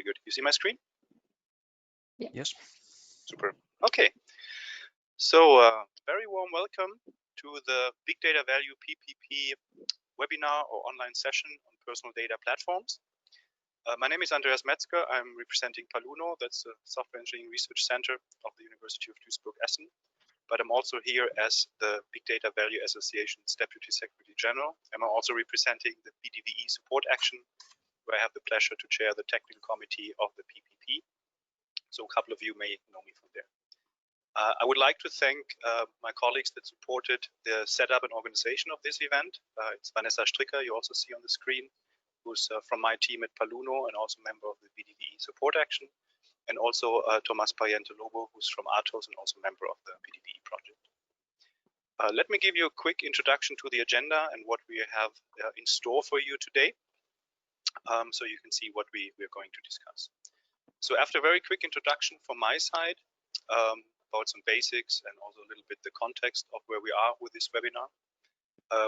Very good. You see my screen? Yeah. Yes. Super. Okay. So very warm welcome to the Big Data Value PPP webinar or online session on personal data platforms. My name is Andreas Metzger. I'm representing Paluno, that's the Software Engineering Research Center of the University of Duisburg-Essen. But I'm also here as the Big Data Value Association's Deputy Secretary General. And I'm also representing the BDVE support action, where I have the pleasure to chair the technical committee of the PPP. So a couple of you may know me from there. I would like to thank my colleagues that supported the setup and organization of this event. It's Vanessa Stricker, you also see on the screen, who's from my team at Paluno and also member of the BDVE support action. And also Tomas Pariente-Lobo, who's from Atos and also member of the BDVE project. Let me give you a quick introduction to the agenda and what we have in store for you today, so you can see what we're going to discuss. So after a very quick introduction from my side, about some basics and also a little bit the context of where we are with this webinar.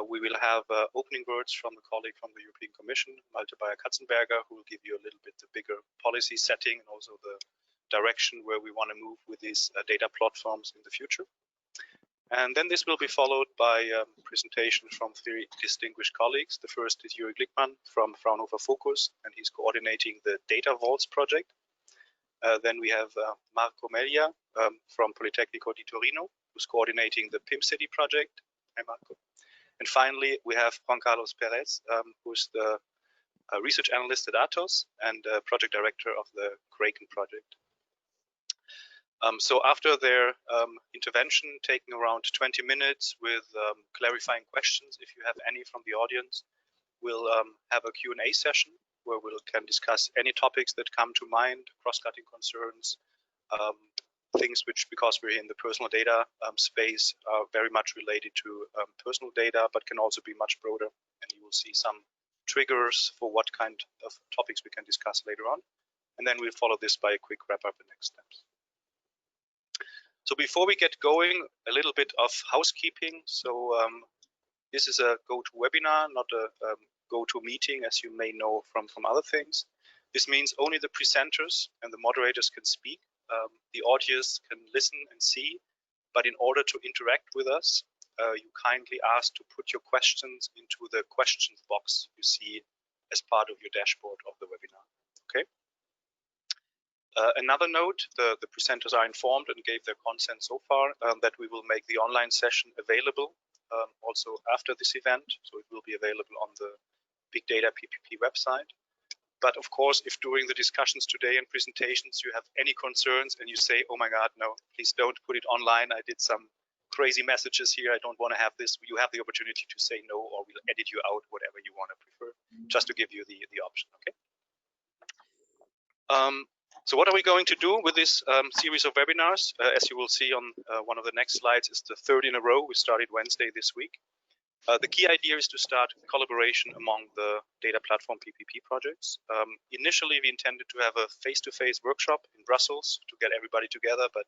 We will have opening words from the colleague from the European Commission, Malte Bayer-Katzenberger, who will give you a little bit the bigger policy setting and also the direction where we want to move with these data platforms in the future. And then this will be followed by presentations from three distinguished colleagues. The first is Yury Glikman from Fraunhofer FOKUS, and he's coordinating the DataVaults project. Then we have Marco Mellia from Politecnico di Torino, who's coordinating the PIMCITY project. Hi, Marco. And finally, we have Juan Pérez, who's the research analyst at Atos and project director of the KRAKEN project. So after their intervention, taking around 20 minutes with clarifying questions, if you have any from the audience, we'll have a Q&A session where we can discuss any topics that come to mind, cross-cutting concerns, things which, because we're in the personal data space, are very much related to personal data, but can also be much broader. And you will see some triggers for what kind of topics we can discuss later on. And then we'll follow this by a quick wrap-up and next steps. So before we get going, a little bit of housekeeping. So this is a GoToWebinar, not a GoToMeeting, as you may know from other things. This means only the presenters and the moderators can speak. The audience can listen and see, but in order to interact with us, you kindly ask to put your questions into the questions box you see as part of your dashboard of the webinar. Okay. Another note, the presenters are informed and gave their consent so far that we will make the online session available also after this event. So it will be available on the Big Data PPP website. But of course, if during the discussions today and presentations you have any concerns and you say, oh my God, no, please don't put it online. I did some crazy messages here. I don't want to have this. You have the opportunity to say no, or we'll edit you out, whatever you want to prefer, just to give you the option, okay? So what are we going to do with this series of webinars? As you will see on one of the next slides, it's the third in a row. We started Wednesday this week. The key idea is to start collaboration among the data platform PPP projects. Initially, we intended to have a face-to-face workshop in Brussels to get everybody together, but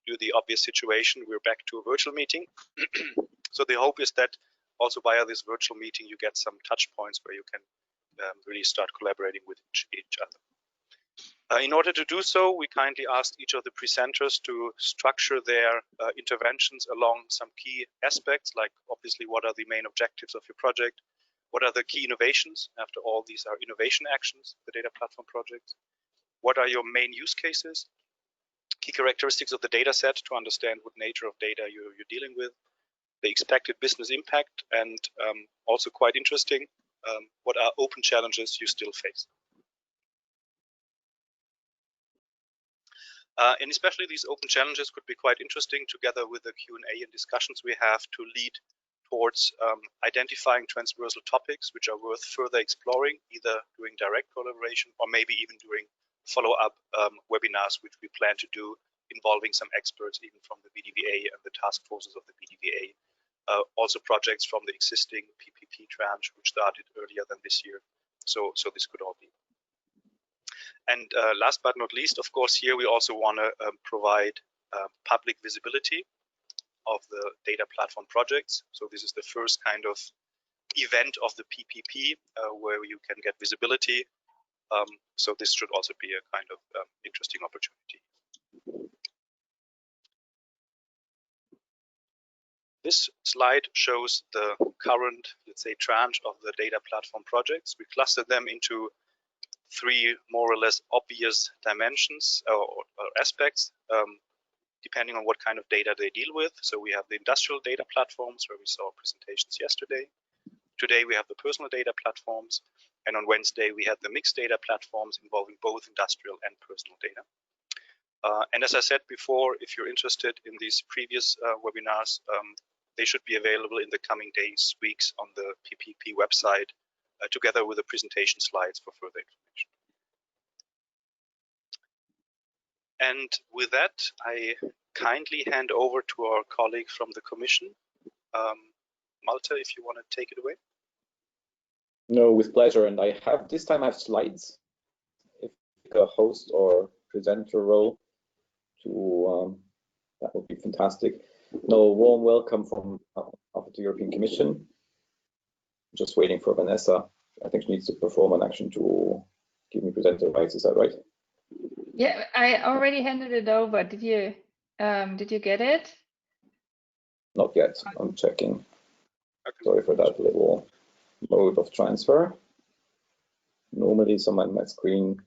due to the obvious situation, we're back to a virtual meeting. So the hope is that also via this virtual meeting, you get some touch points where you can really start collaborating with each other. In order to do so, we kindly asked each of the presenters to structure their interventions along some key aspects, like obviously what are the main objectives of your project, what are the key innovations, after all these are innovation actions, the data platform projects, what are your main use cases, key characteristics of the data set to understand what nature of data you're dealing with, the expected business impact, and also quite interesting, what are open challenges you still face. And especially these open challenges could be quite interesting together with the Q&A and discussions we have to lead towards identifying transversal topics which are worth further exploring, either doing direct collaboration or maybe even doing follow-up webinars, which we plan to do involving some experts even from the BDVA and the task forces of the BDVA. Also projects from the existing PPP tranche, which started earlier than this year. So this could all be. And last but not least, of course, here we also want to provide public visibility of the data platform projects. So this is the first kind of event of the PPP where you can get visibility So this should also be a kind of interesting opportunity. This slide shows the current, let's say, tranche of the data platform projects. We clustered them into three more or less obvious dimensions or aspects, depending on what kind of data they deal with. So we have the industrial data platforms, where we saw presentations yesterday. Today we have the personal data platforms, and on Wednesday we had the mixed data platforms involving both industrial and personal data. And as I said before, if you're interested in these previous webinars, they should be available in the coming days, weeks on the PPP website, together with the presentation slides for further information. And with that, I kindly hand over to our colleague from the Commission. Malte, if you want to take it away. No, with pleasure. And this time I have slides. If a host or presenter role to that would be fantastic. No, warm welcome from the European Commission. Just waiting for Vanessa. I think she needs to perform an action to give me presenter rights. Is that right? Yeah, I already handed it over. Did you get it? Not yet. I'm checking. Sorry for that little mode of transfer. Normally, someone might screen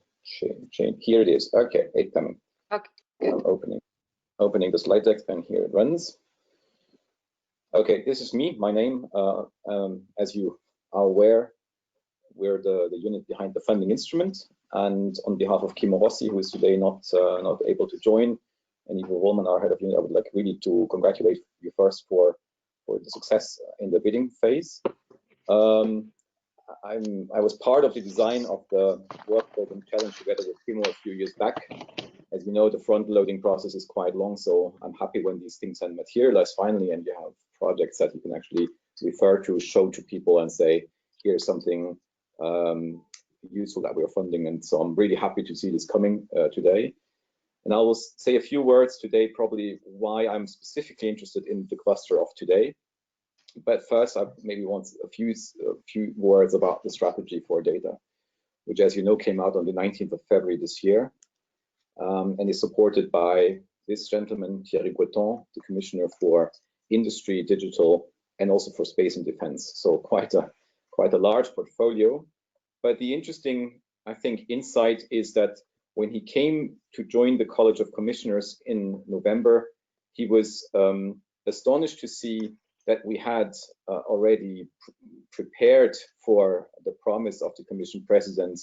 change. Here it is. Okay, it's coming. Okay, good. I'm opening the slide deck, and here it runs. Okay, this is me. My name, as you are aware, we're the unit behind the funding instrument, and on behalf of Kimmo Rossi, who is today not able to join, and Ivo Wollman, our head of unit, I would like really to congratulate you first for the success in the bidding phase. I was part of the design of the work program challenge together with Kimmo a few years back. As you know, the front-loading process is quite long, so I'm happy when these things then materialize finally, and you have projects that you can actually refer to, show to people, and say, here's something useful that we're funding. And so I'm really happy to see this coming today. And I will say a few words today, probably why I'm specifically interested in the cluster of today. But first, I maybe want a few words about the strategy for data, which, as you know, came out on the 19th of February this year, and is supported by this gentleman, Thierry Breton, the Commissioner for Industry, Digital, and also for Space and Defense. So quite a large portfolio. But the interesting, I think, insight is that when he came to join the College of Commissioners in November, he was astonished to see that we had already prepared for the promise of the Commission President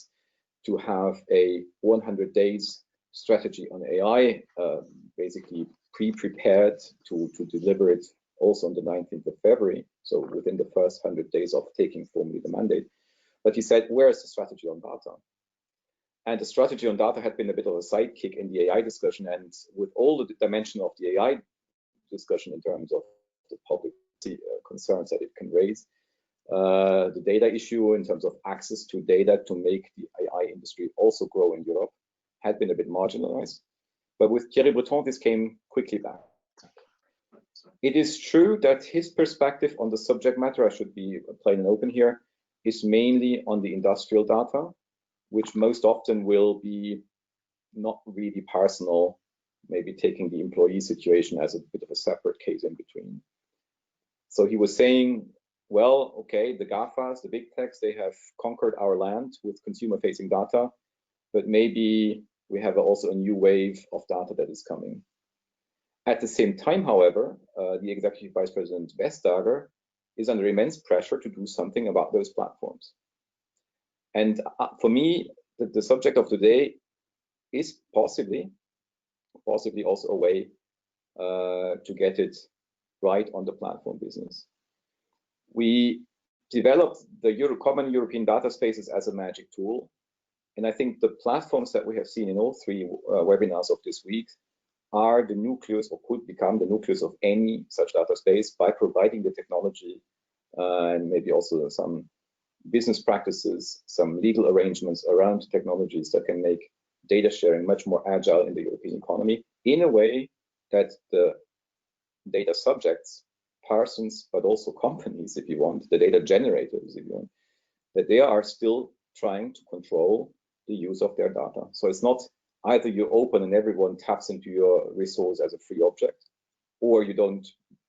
to have a 100 days strategy on AI, basically pre-prepared to deliver it also on the 19th of February, so within the first 100 days of taking formally the mandate. But he said, where is the strategy on data? And the strategy on data had been a bit of a sidekick in the AI discussion, and with all the dimension of the AI discussion in terms of the public concerns that it can raise, the data issue in terms of access to data to make the AI industry also grow in Europe had been a bit marginalized. But with Thierry Breton, this came quickly back. It is true that his perspective on the subject matter, I should be plain and open here, is mainly on the industrial data, which most often will be not really personal, maybe taking the employee situation as a bit of a separate case in between. So he was saying, well, okay, the GAFAs, the big techs, they have conquered our land with consumer-facing data, but maybe we have also a new wave of data that is coming. At the same time, however, the Executive Vice President Vestager is under immense pressure to do something about those platforms. And for me, the subject of today is possibly also a way to get it right on the platform business. We developed the common European data spaces as a magic tool. And I think the platforms that we have seen in all three webinars of this week are the nucleus, or could become the nucleus, of any such data space by providing the technology and maybe also some business practices, some legal arrangements around technologies that can make data sharing much more agile in the European economy, in a way that the data subjects, persons, but also companies, if you want, the data generators, if you want, that they are still trying to control the use of their data. So it's not either you open and everyone taps into your resource as a free object, or you don't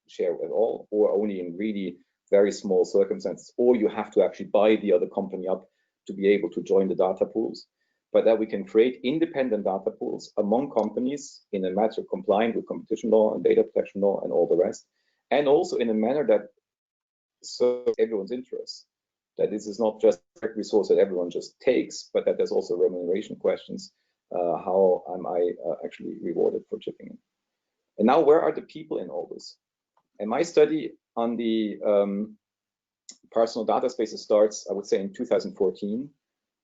share at all, or only in really very small circumstances, or you have to actually buy the other company up to be able to join the data pools, but that we can create independent data pools among companies in a matter compliant with competition law and data protection law and all the rest, and also in a manner that serves everyone's interests. That this is not just a resource that everyone just takes, but that there's also remuneration questions. How am I actually rewarded for chipping in? And now, where are the people in all this? And my study on the personal data spaces starts, I would say, in 2014,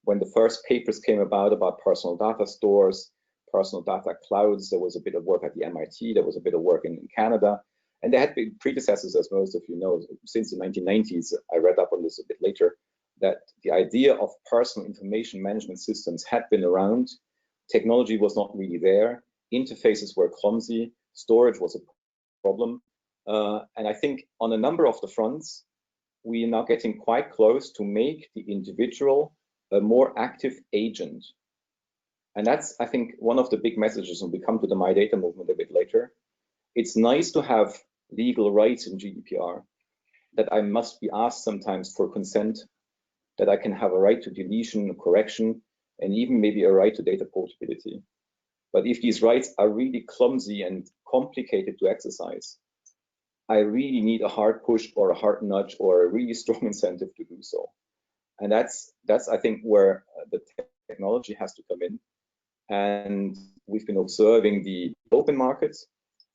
when the first papers came about personal data stores, personal data clouds. There was a bit of work at the MIT, there was a bit of work in Canada, and there had been predecessors, as most of you know, since the 1990s. I read up on this a bit later, that the idea of personal information management systems had been around. Technology was not really there, interfaces were clumsy, storage was a problem, and I think on a number of the fronts, we are now getting quite close to make the individual a more active agent. And that's, I think, one of the big messages when we come to the My Data movement a bit later. It's nice to have legal rights in GDPR, that I must be asked sometimes for consent, that I can have a right to deletion, correction, and even maybe a right to data portability. But if these rights are really clumsy and complicated to exercise, I really need a hard push or a hard nudge or a really strong incentive to do so. And that's I think, where the technology has to come in. And we've been observing the open markets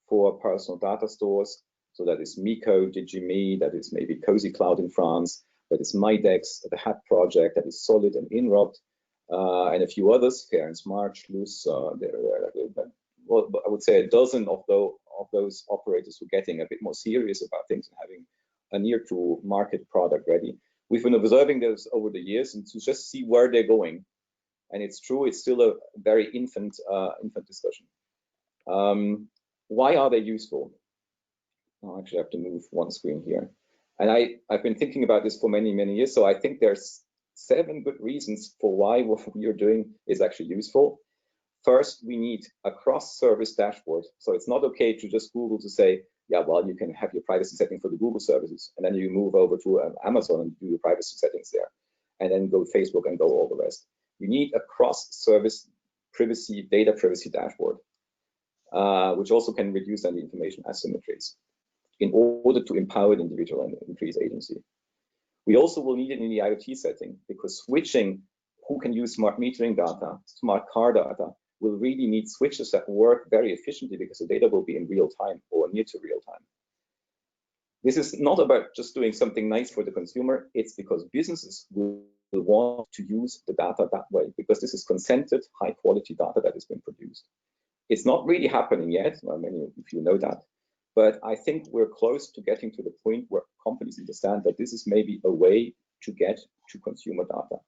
for personal data stores. So that is Mico, DigiMe, that is maybe Cozy Cloud in France, that is MyDex, the HAT project, that is Solid and Inrupt, and a few others, Fair and Smart, Schluss. Well, I would say a dozen of those operators who are getting a bit more serious about things and having a near to market product ready. We've been observing those over the years and to just see where they're going. And it's true, it's still a very infant discussion. Why are they useful? I'll actually have to move one screen here. And I've been thinking about this for many, many years. So I think there's 7 good reasons for why what you're doing is actually useful. First, we need a cross-service dashboard. So it's not okay to just Google to say, yeah, well, you can have your privacy setting for the Google services, and then you move over to Amazon and do your privacy settings there, and then go Facebook and go all the rest. You need a cross-service privacy, data privacy dashboard, which also can reduce then the information asymmetries in order to empower the individual and increase agency. We also will need it in the IoT setting, because switching who can use smart metering data, smart car data, will really need switches that work very efficiently, because the data will be in real time or near to real time. This is not about just doing something nice for the consumer. It's because businesses will want to use the data that way, because this is consented, high quality data that has been produced. It's not really happening yet. Well, many of you know that. But I think we're close to getting to the point where companies understand that this is maybe a way to get to consumer data.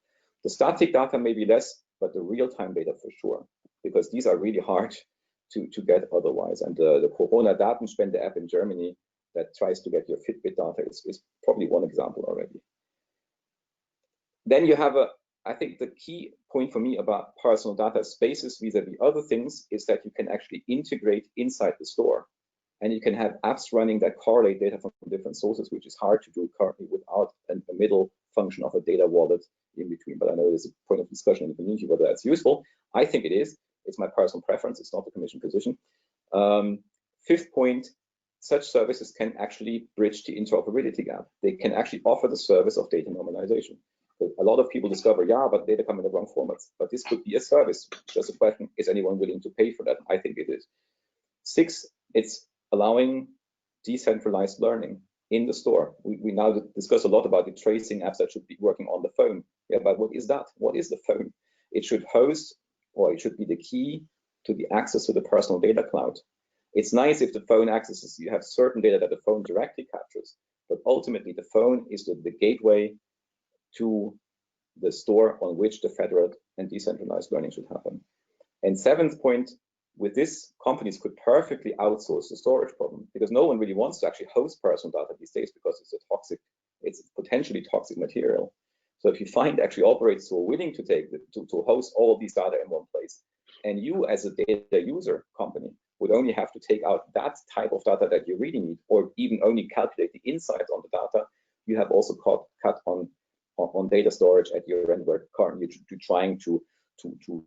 The static data may be less, but the real-time data for sure, because these are really hard to get otherwise. And the Corona Datenspende app in Germany that tries to get your Fitbit data is probably one example already. Then you have I think the key point for me about personal data spaces vis-a-vis other things is that you can actually integrate inside the store. And you can have apps running that correlate data from different sources, which is hard to do currently without a middle function of a data wallet in between. But I know there's a point of discussion in the community whether that's useful. I think it is. It's my personal preference. It's not the commission position. 5th point, such services can actually bridge the interoperability gap. They can actually offer the service of data normalization. A lot of people discover, yeah, but data come in the wrong formats. But this could be a service. Just a question, is anyone willing to pay for that? I think it is. 6, it's allowing decentralized learning in the store. We now discuss a lot about the tracing apps that should be working on the phone. Yeah, but what is that? What is the phone? It should host, or it should be the key to the access to the personal data cloud. It's nice if the phone accesses, you have certain data that the phone directly captures, but ultimately the phone is the gateway to the store on which the federated and decentralized learning should happen. And 7th point, with this, companies could perfectly outsource the storage problem, because no one really wants to actually host personal data these days, because it's potentially toxic material. So if you find actually operators who are willing to take to host all of these data in one place, and you as a data user company would only have to take out that type of data that you really need, or even only calculate the insights on the data, you have also cut on data storage at your end, where currently you're trying to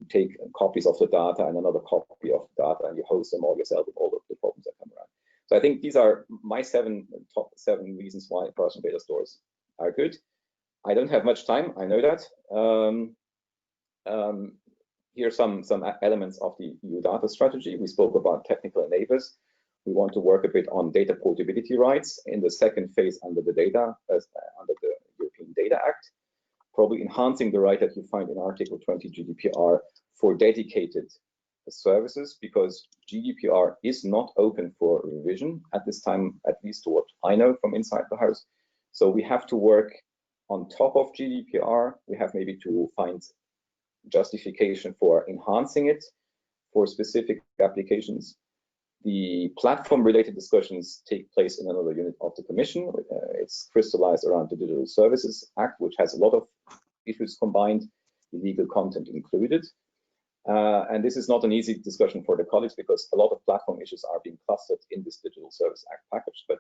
take copies of the data and another copy of the data, and you host them all yourself with all of the problems that come around. So I think these are my top seven reasons why personal data stores are good. I don't have much time, I know that. Here are some elements of the EU data strategy. We spoke about technical enablers. We want to work a bit on data portability rights in the second phase under the European Data Act, probably enhancing the right that you find in Article 20 GDPR for dedicated services, because GDPR is not open for revision at this time, at least to what I know from inside the house. So we have to work on top of GDPR. We have maybe to find justification for enhancing it for specific applications. The platform-related discussions take place in another unit of the Commission. It's crystallized around the Digital Services Act, which has a lot of issues combined, illegal content included. And this is not an easy discussion for the colleagues, because a lot of platform issues are being clustered in this Digital Service Act package. But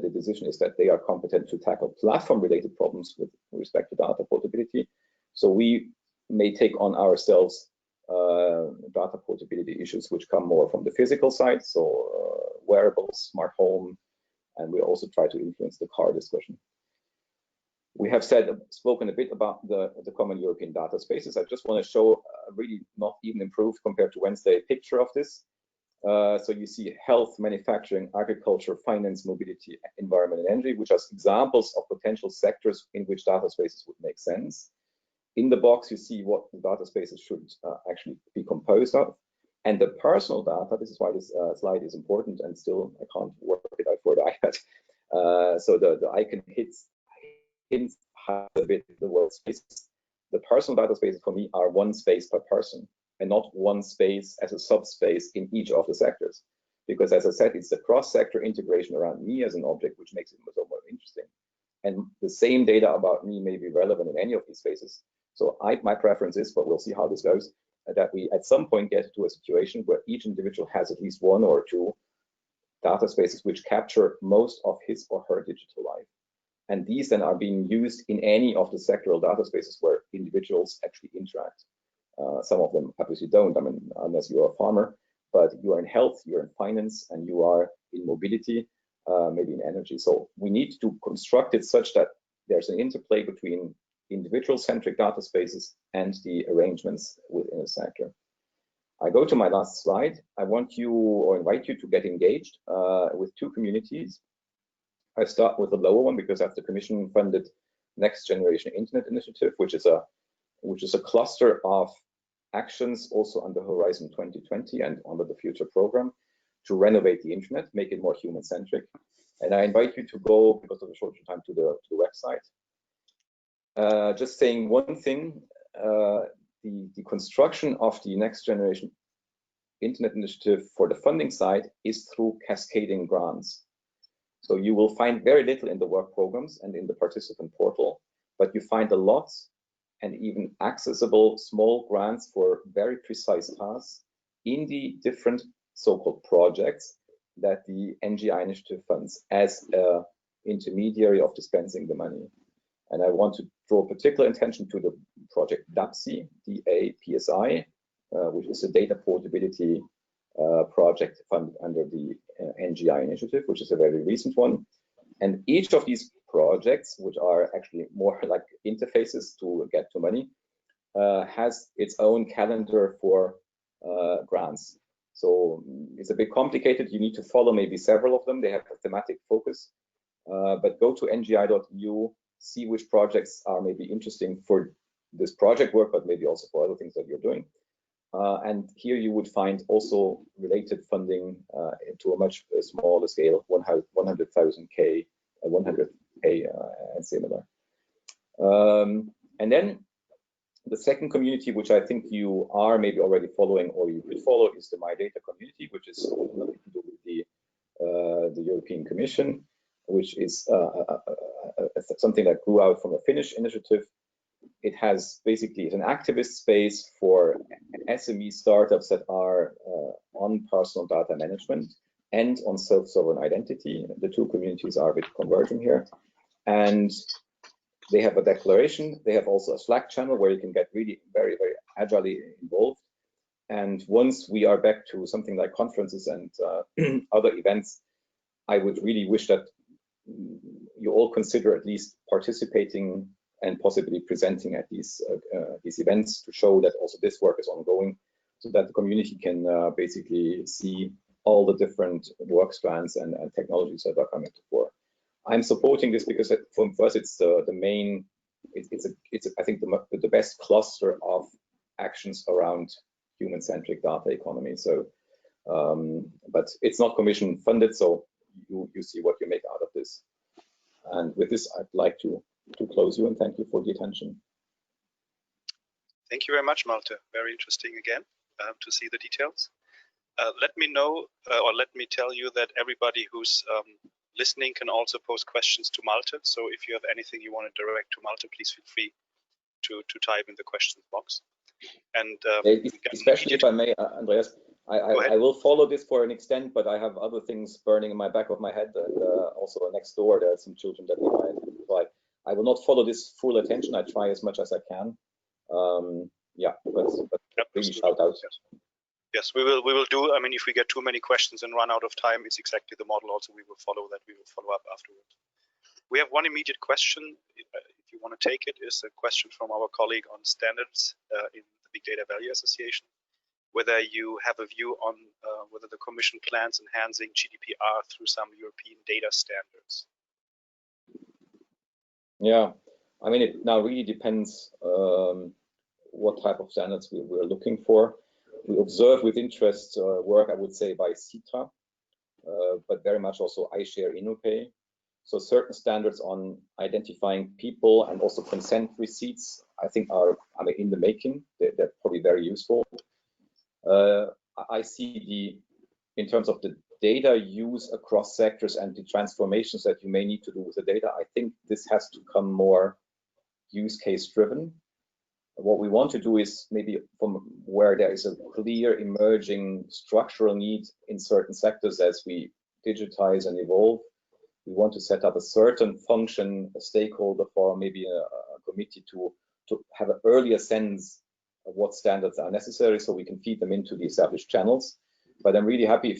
the decision is that they are competent to tackle platform-related problems with respect to data portability. So we may take on ourselves data portability issues which come more from the physical side, so wearables, smart home, and we also try to influence the car discussion. We have spoken a bit about the common European data spaces. I just want to show a really not even improved compared to Wednesday picture of this. So you see health, manufacturing, agriculture, finance, mobility, environment, and energy, which are examples of potential sectors in which data spaces would make sense. In the box, you see what the data spaces should actually be composed of. And the personal data, this is why this slide is important, and still I can't work it out for the iPad. So the icon hints a bit the word spaces. The personal data spaces for me are one space per person, and not one space as a subspace in each of the sectors. Because as I said, it's the cross-sector integration around me as an object which makes it so more interesting. And the same data about me may be relevant in any of these spaces. So my preference is, but we'll see how this goes, that we at some point get to a situation where each individual has at least one or two data spaces which capture most of his or her digital life. And these then are being used in any of the sectoral data spaces where individuals actually interact. Some of them obviously don't, I mean, unless you're a farmer, but you are in health, you're in finance, and you are in mobility, maybe in energy. So we need to construct it such that there's an interplay between individual-centric data spaces and the arrangements within a sector. I go to my last slide. I want you or invite you to get engaged with two communities. I start with the lower one because I have the Commission-funded Next Generation Internet Initiative, which is a cluster of actions also under Horizon 2020 and under the Future program to renovate the internet, make it more human-centric. And I invite you to go, because of the short time, to the website. Just saying one thing, the construction of the Next Generation Internet Initiative for the funding side is through cascading grants. So you will find very little in the work programs and in the participant portal, but you find a lot and even accessible small grants for very precise tasks in the different so-called projects that the NGI initiative funds as an intermediary of dispensing the money. And I want to draw particular attention to the project DAPSI, D-A-P-S-I, which is a data portability project funded under the NGI initiative, which is a very recent one. And each of these projects, which are actually more like interfaces to get to money, has its own calendar for grants. So it's a bit complicated. You need to follow maybe several of them. They have a thematic focus, but go to ngi.eu, see which projects are maybe interesting for this project work, but maybe also for other things that you're doing. And here you would find also related funding to a much smaller scale, 100,000K, 100K and similar. And then the second community, which I think you are maybe already following or you could follow, is the My Data community, which is nothing to do with the European Commission, which is something that grew out from a Finnish initiative it has basically an activist space for SME startups that are on personal data management and on self-sovereign identity. The two communities are a bit converging here. And they have a declaration. They have also a Slack channel where you can get really very, very agilely involved. And once we are back to something like conferences and other events, I would really wish that you all consider at least participating and possibly presenting at these events to show that also this work is ongoing, so that the community can basically see all the different work strands and technologies that are coming to fore. I'm supporting this because from first it's the main, it's I think the best cluster of actions around human-centric data economy. So, but it's not commission funded, so you see what you make out of this. And with this, I'd like to close you and thank you for the attention. Thank you very much, Malte. Very interesting again to see the details. Let me know, or let me tell you that everybody who's listening can also pose questions to Malte. So if you have anything you want to direct to Malte, please feel free to type in the questions box. And especially if I may, Andreas, I will follow this for an extent, but I have other things burning in my back of my head, and also next door there are some children that might. I will not follow this full attention. I try as much as I can. Yeah, but really shout out. Yes, we will do. I mean, if we get too many questions and run out of time, it's exactly the model. Also, we will follow that. We will follow up afterwards. We have one immediate question. If you want to take it, is a question from our colleague on standards in the Big Data Value Association. Whether you have a view on whether the Commission plans enhancing GDPR through some European data standards. Yeah, I mean, it now really depends what type of standards we're looking for. We observe with interest work, I would say, by CITA, but very much also iShare InnoPay. So certain standards on identifying people and also consent receipts, I think are in the making. They're probably very useful. I see in terms of the data use across sectors and the transformations that you may need to do with the data, I think this has to come more use case driven. What we want to do is maybe from where there is a clear emerging structural need in certain sectors as we digitize and evolve. We want to set up a certain function, a stakeholder for maybe a committee to have an earlier sense of what standards are necessary, so we can feed them into the established channels. But I'm really happy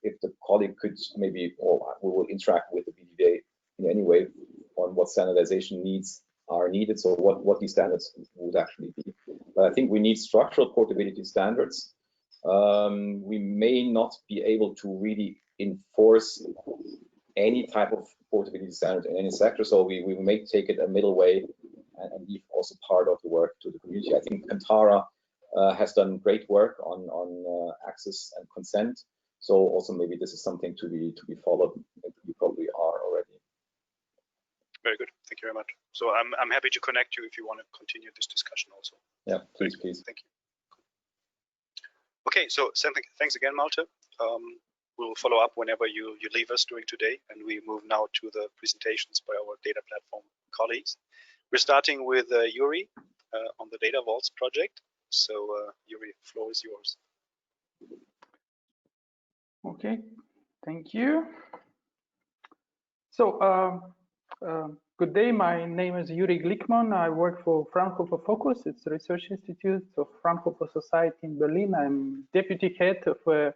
if the colleague could maybe, or we will interact with the BDVA in any way on what standardization needs are needed, so what these standards would actually be. But I think we need structural portability standards. We may not be able to really enforce any type of portability standard in any sector, so we may take it a middle way and leave also part of the work to the community. I think Kantara has done great work on access and consent, so also maybe this is something to be followed. You probably are already. Very good, thank you very much. So I'm happy to connect you if you want to continue this discussion also. Yeah, please. Thank you. Okay, so thanks again, Malte. We'll follow up whenever you leave us during today, and we move now to the presentations by our data platform colleagues. We're starting with Yury on the DataVaults project. So Yury, the floor is yours. Okay, thank you. So good day, my name is Yury Glikman. I work for Fraunhofer FOKUS. It's a research institute of Fraunhofer Society in Berlin. I'm deputy head of a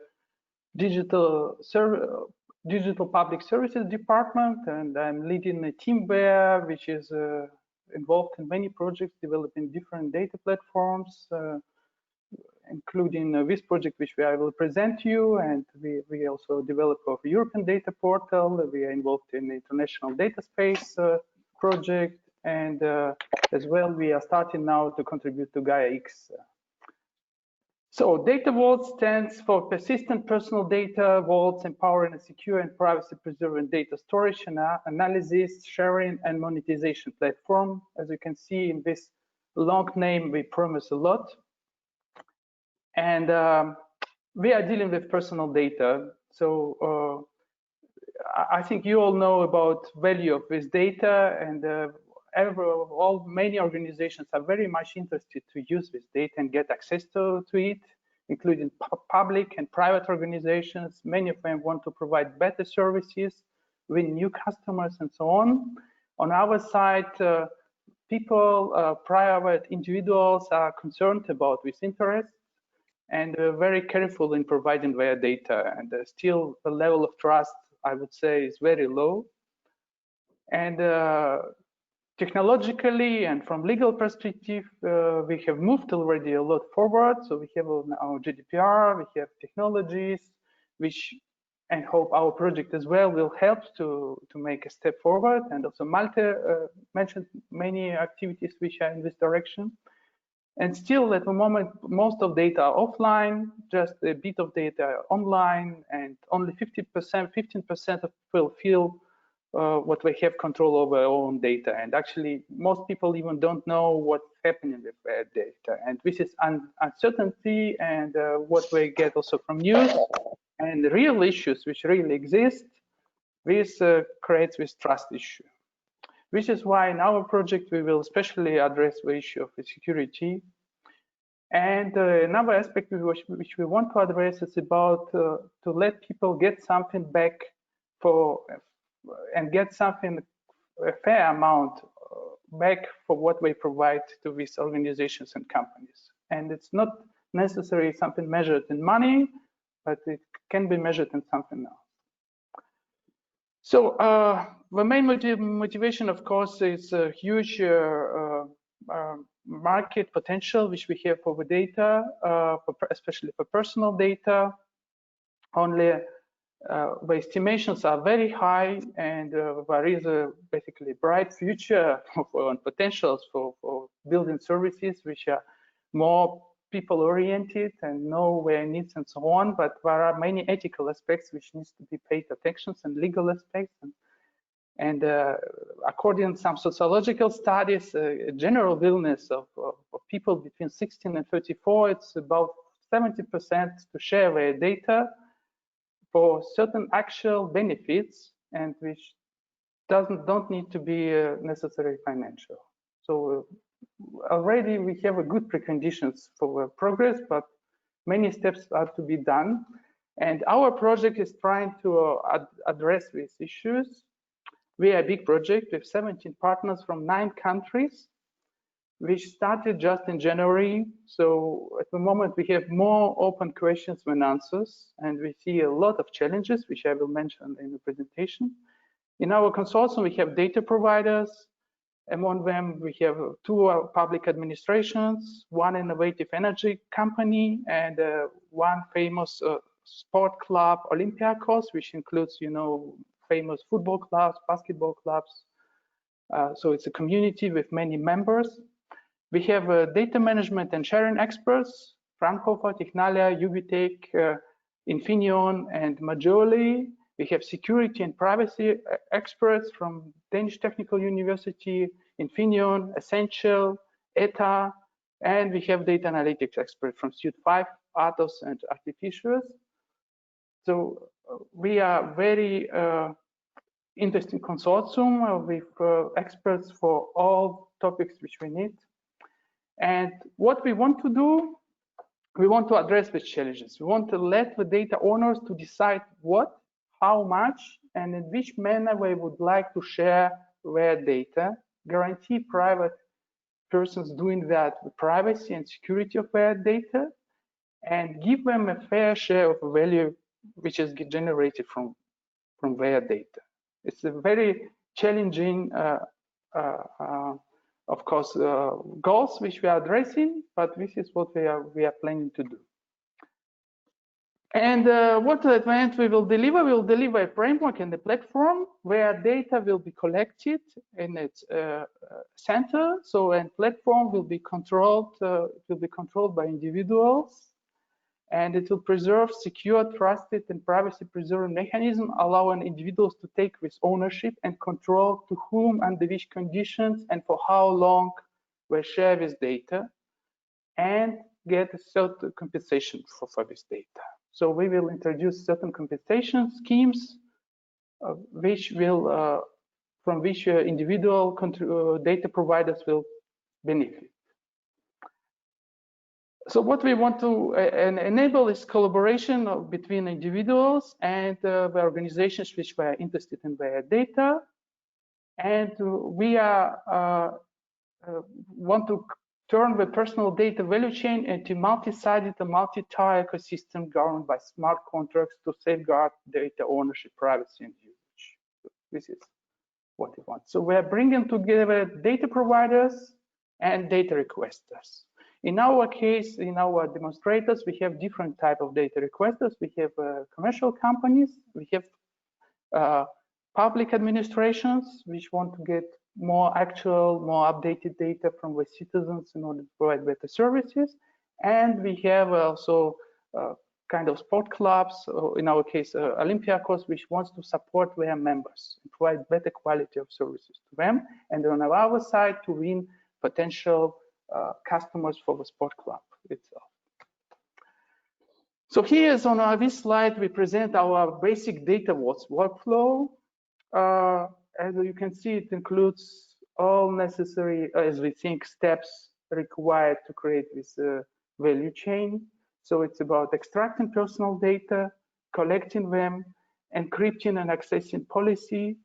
digital public services department, and I'm leading a team there which is involved in many projects developing different data platforms, including this project which I will present to you. And we also develop a European data portal. We are involved in the international data space project, and as well we are starting now to contribute to Gaia-X. So DataVaults stands for Persistent Personal Data Vaults, empowering a secure and privacy-preserving data storage and analysis, sharing, and monetization platform. As you can see in this long name, we promise a lot. And we are dealing with personal data. So I think you all know about value of this data, and many organizations are very much interested to use this data and get access to it, including public and private organizations. Many of them want to provide better services, win new customers, and so on. On our side, people, private individuals are concerned about this interest and very careful in providing their data. And still, the level of trust, I would say, is very low. And technologically and from legal perspective, we have moved already a lot forward. So we have our GDPR, we have technologies, which and hope our project as well will help to make a step forward. And also Malte mentioned many activities which are in this direction. And still at the moment, most of data are offline, just a bit of data online, and only 15% of people feel what they have control over their own data. And actually, most people even don't know what's happening with their data. And this is uncertainty and what we get also from news and real issues which really exist. This creates this trust issue. This is why in our project, we will especially address the issue of the security. And another aspect which we want to address is about to let people get something back and get something, a fair amount back for what we provide to these organizations and companies. And it's not necessarily something measured in money, but it can be measured in something else. So the main motivation, of course, is a huge market potential which we have for the data, especially for personal data. Only the estimations are very high, and there is basically bright future for potentials for building services which are more people-oriented and know their needs and so on. But there are many ethical aspects which needs to be paid attention, and legal aspects. And according to some sociological studies, a general illness of people between 16 and 34, it's about 70% to share their data for certain actual benefits, and which don't need to be necessarily financial. So already we have a good preconditions for progress, but many steps are to be done. And our project is trying to address these issues. We are a big project with 17 partners from 9 countries, which started just in January. So at the moment, we have more open questions than answers, and we see a lot of challenges, which I will mention in the presentation. In our consortium, we have data providers. Among them, we have 2 public administrations, 1 innovative energy company, and 1 famous sport club, Olympiacos, which includes, famous football clubs, basketball clubs. So it's a community with many members. We have data management and sharing experts, Fraunhofer, Technalia, Ubitech, Infineon, and Majoli. We have security and privacy experts from Danish Technical University, Infineon, Essential, ETA, and we have data analytics experts from Suite 5, Atos, and Artificials. So we are very interesting consortium with experts for all topics which we need. And what we want to do, we want to address these challenges. We want to let the data owners to decide what, how much, and in which manner they would like to share their data, guarantee private persons doing that with privacy and security of their data, and give them a fair share of the value which is generated from their data. It's a very challenging, of course, goals which we are addressing, but this is what we are planning to do. And what at the end we will deliver? We will deliver a framework and a platform where data will be collected in its center. So, and platform will be controlled by individuals, and it will preserve secure, trusted, and privacy-preserving mechanism, allowing individuals to take this ownership and control to whom, under which conditions, and for how long they share this data, and get a certain compensation for this data. So we will introduce certain compensation schemes, which will from which individual data providers will benefit. So what we want to enable is collaboration between individuals and the organizations which were interested in their data. And we want to turn the personal data value chain into multi-sided and multi-tier ecosystem governed by smart contracts to safeguard data ownership, privacy, and usage. This is what we want. So we're bringing together data providers and data requesters. In our case, in our demonstrators, we have different type of data requesters. We have commercial companies, we have public administrations which want to get more actual, more updated data from the citizens in order to provide better services. And we have also kind of sport clubs, or in our case, Olympiacos, which wants to support their members and provide better quality of services to them. And on our side, to win potential customers for the sport club itself. So here's on this slide, we present our basic DataVaults workflow. As you can see, it includes all necessary, as we think, steps required to create this value chain. So it's about extracting personal data, collecting them, encrypting and accessing policy,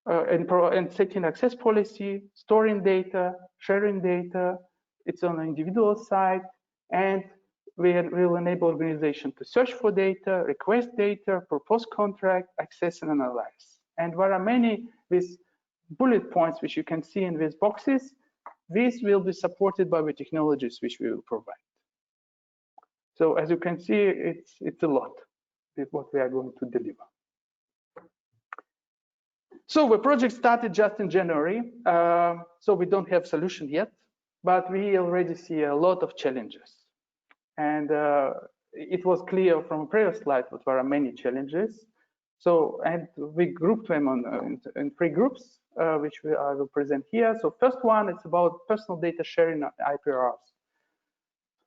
and setting access policy, storing data, sharing data. It's on the individual side, and we will enable organization to search for data, request data, propose contract, access and analyze. And there are many these bullet points which you can see in these boxes. These will be supported by the technologies which we will provide. So as you can see, it's a lot with what we are going to deliver. So the project started just in January, so we don't have solution yet, but we already see a lot of challenges. And it was clear from a previous slide that there are many challenges. So, and we grouped them in 3 groups, which I will present here. So first one is about personal data sharing IPRs.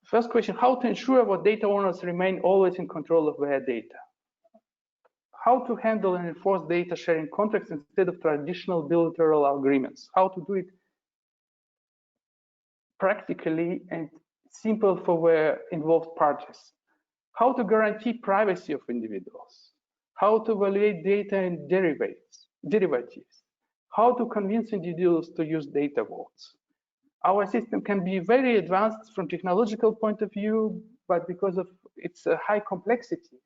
First question, how to ensure that data owners remain always in control of their data? How to handle and enforce data sharing contracts instead of traditional bilateral agreements? How to do it practically and simple for the involved parties? How to guarantee privacy of individuals? How to evaluate data and derivatives? How to convince individuals to use DataVaults? Our system can be very advanced from technological point of view, but because of its high complexity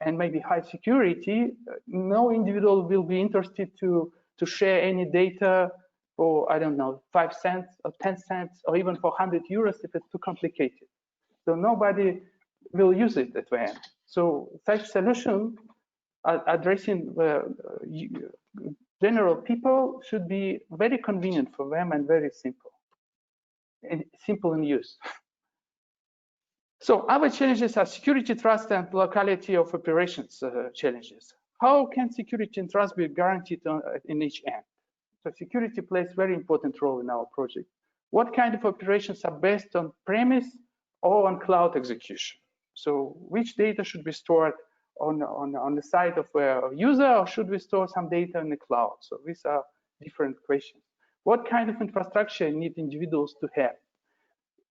and maybe high security, no individual will be interested to share any data for, I don't know, 5 cents or 10 cents or even for 100 euros if it's too complicated. So nobody will use it at the end. So such solution addressing the general people should be very convenient for them and very simple in use. So other challenges are security, trust, and locality of operations challenges. How can security and trust be guaranteed in each end? So security plays a very important role in our project. What kind of operations are based on premise or on cloud execution? So which data should be stored on the side of a user, or should we store some data in the cloud? So these are different questions. What kind of infrastructure need individuals to have?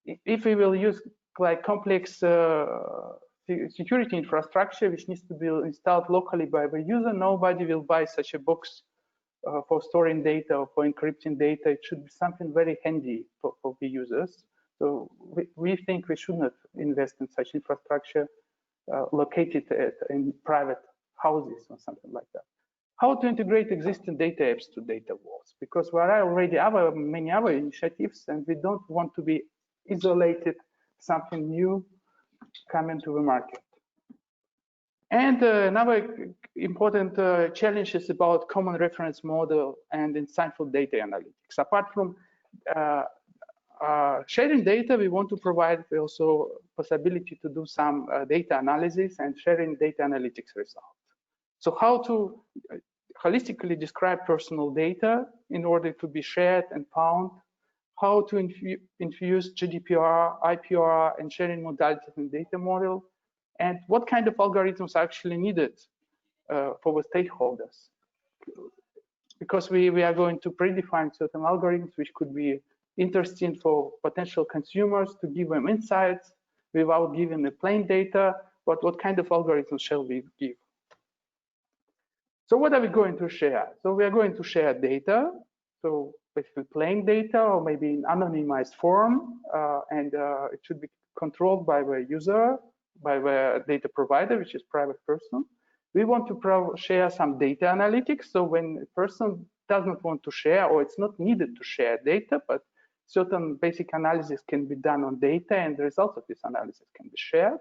If we will use like complex security infrastructure which needs to be installed locally by the user, nobody will buy such a box for storing data or for encrypting data. It should be something very handy for the users. So we think we should not invest in such infrastructure located in private houses or something like that. How to integrate existing data apps to DataVaults? Because there are already many other initiatives, and we don't want to be isolated, something new coming to the market. And another important challenge is about common reference model and insightful data analytics. Apart from sharing data, we want to provide also possibility to do some data analysis and sharing data analytics results. So how to holistically describe personal data in order to be shared and found, how to infuse GDPR, IPR, and sharing modalities in data model, and what kind of algorithms are actually needed for the stakeholders. because we are going to predefine certain algorithms which could be interesting for potential consumers to give them insights without giving the plain data. But what kind of algorithms shall we give? So what are we going to share? So we are going to share data, so basically plain data or maybe in anonymized form, and it should be controlled by the user, by the data provider, which is private person. We want to share some data analytics. So when a person does not want to share, or it's not needed to share data, but certain basic analysis can be done on data and the results of this analysis can be shared.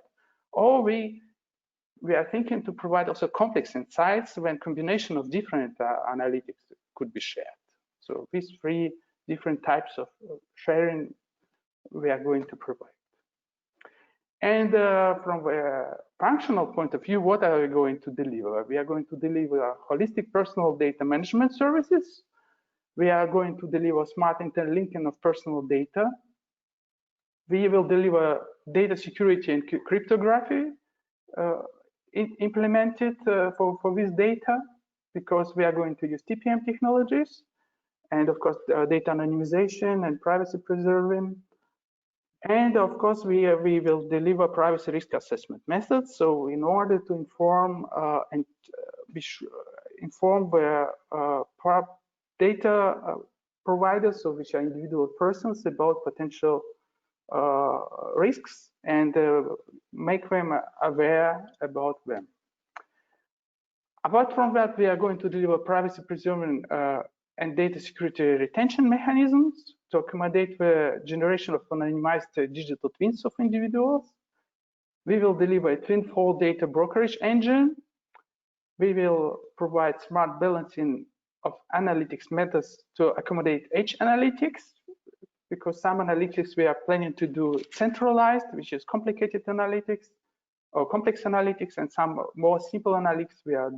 Or we are thinking to provide also complex insights when combination of different analytics could be shared. So these three different types of sharing we are going to provide. And from a functional point of view, what are we going to deliver? We are going to deliver holistic personal data management services. We are going to deliver smart interlinking of personal data. We will deliver data security and cryptography implemented for this data, because we are going to use TPM technologies, and of course data anonymization and privacy preserving. And of course, we will deliver privacy risk assessment methods. So in order to inform and inform the data providers, so which are individual persons, about potential risks and make them aware about them. Apart from that, we are going to deliver privacy preserving and data security retention mechanisms to accommodate the generation of anonymized digital twins of individuals. We will deliver a twin-fold data brokerage engine. We will provide smart balancing of analytics methods to accommodate edge analytics, because some analytics we are planning to do centralized, which is complicated analytics or complex analytics, and some more simple analytics we are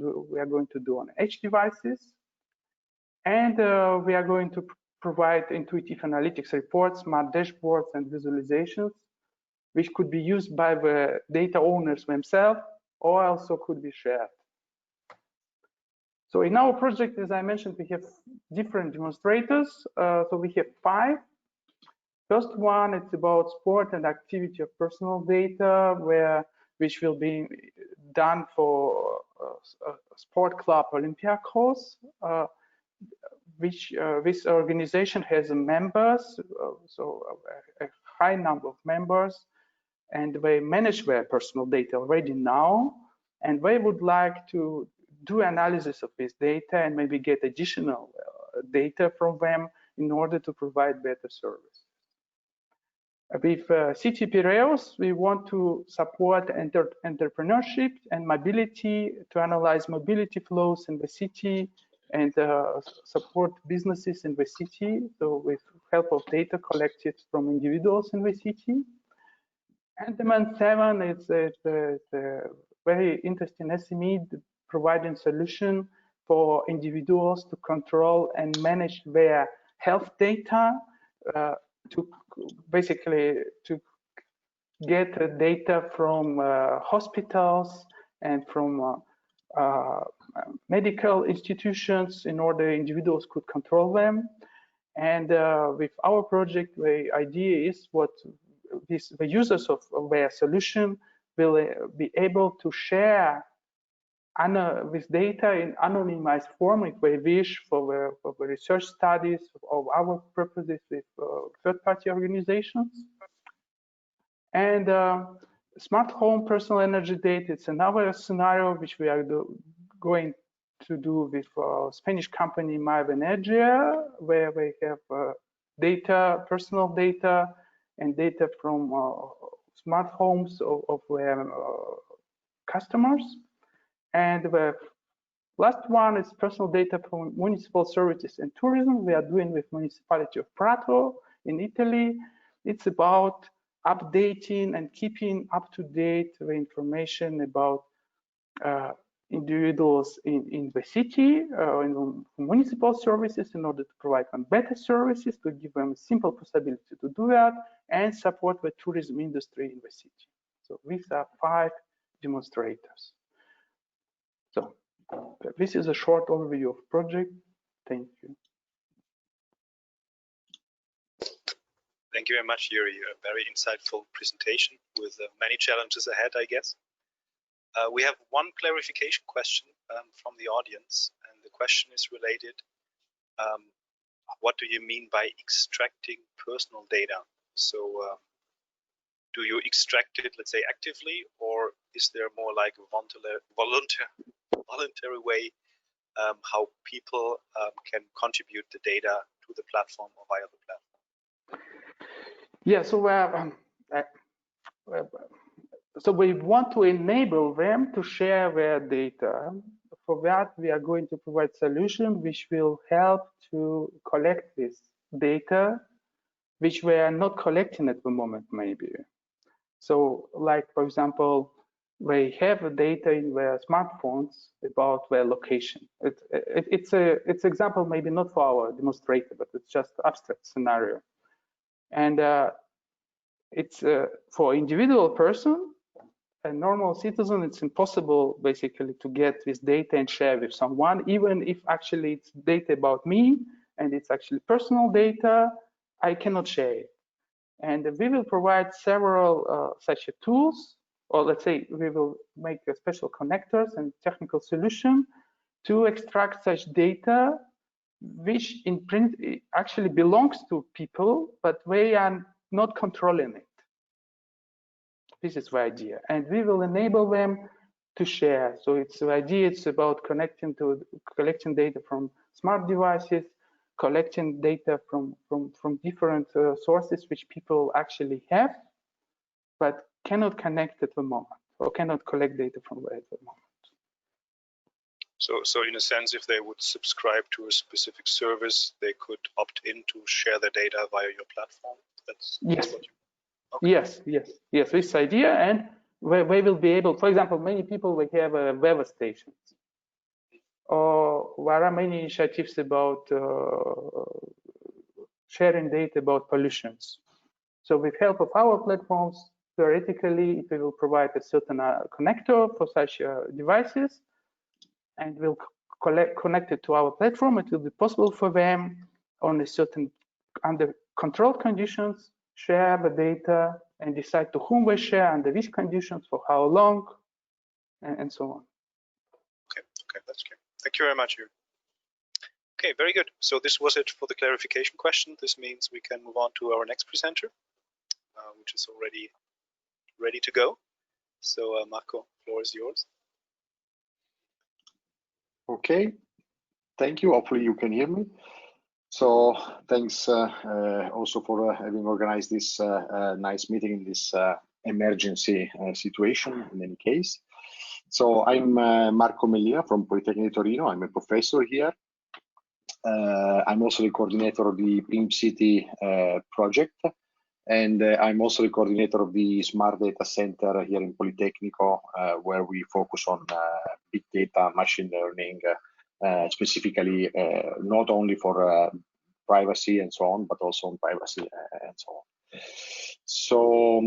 going to do on edge devices. And we are going to provide intuitive analytics reports, smart dashboards, and visualizations, which could be used by the data owners themselves, or also could be shared. So in our project, as I mentioned, we have different demonstrators. So we have 5. First one, it's about sport and activity of personal data, which will be done for sport club Olympiacos. Which this organization has members, so a high number of members, and they manage their personal data already now, and they would like to do analysis of this data and maybe get additional data from them in order to provide better service. With City Piraeus, we want to support entrepreneurship and mobility, to analyze mobility flows in the city and support businesses in the city, so with help of data collected from individuals in the city. And Demand 7 is a very interesting SME providing solution for individuals to control and manage their health data, to basically to get data from hospitals and from medical institutions in order individuals could control them. And with our project, the idea is the users of their solution will be able to share this data in anonymized form if they wish for the research studies of our purposes with third-party organizations. And smart home personal energy data, it's another scenario which we are going to do with Spanish company Energia, where we have data, personal data, and data from smart homes of their customers. And the last one is personal data from municipal services and tourism. We are doing with municipality of Prato in Italy. It's about updating and keeping up to date the information about individuals in the city, in municipal services, in order to provide them better services, to give them a simple possibility to do that, and support the tourism industry in the city. So these are 5 demonstrators. So this is a short overview of project. Thank you. Thank you very much, Yury. A very insightful presentation with many challenges ahead, I guess. We have one clarification question from the audience, and the question is related. What do you mean by extracting personal data? So do you extract it, let's say, actively, or is there more like a voluntary way how people can contribute the data to the platform or via the platform? Yeah, so we want to enable them to share their data. For that, we are going to provide solutions which will help to collect this data, which we are not collecting at the moment, maybe. So, like, for example, they have data in their smartphones about their location. It's an example, maybe not for our demonstrator, but it's just abstract scenario. And it's for individual person, a normal citizen, it's impossible basically to get this data and share with someone, even if actually it's data about me and it's actually personal data, I cannot share it. And we will provide several such tools, or let's say we will make a special connectors and technical solution to extract such data, which in print actually belongs to people, but they are not controlling it. This is the idea, and we will enable them to share. So it's the idea. It's about collecting data from smart devices, collecting data from different sources which people actually have, but cannot connect at the moment, or cannot collect data from there at the moment. So in a sense, if they would subscribe to a specific service, they could opt in to share their data via your platform. That's what you. Okay. Yes. This idea, and they will be able. For example, many people they have weather stations, or there are many initiatives about sharing data about pollutions. So with help of our platforms, theoretically, it will provide a certain connector for such devices, and will connect it to our platform. It will be possible for them on a certain, under controlled conditions, share the data and decide to whom they share, under which conditions, for how long, and so on. Okay, that's clear. Thank you very much, Yury. Okay, very good. So this was it for the clarification question. This means we can move on to our next presenter, which is already ready to go. So Marco, the floor is yours. Okay, thank you. Hopefully you can hear me. So thanks also for having organized this nice meeting in this emergency situation in any case. So I'm Marco Mellia from Politecnico Torino. I'm a professor here. I'm also the coordinator of the PIMCITY project, and I'm also the coordinator of the Smart Data Center here in Politecnico, where we focus on big data, machine learning, specifically not only for privacy and so on, but also on privacy and so on. So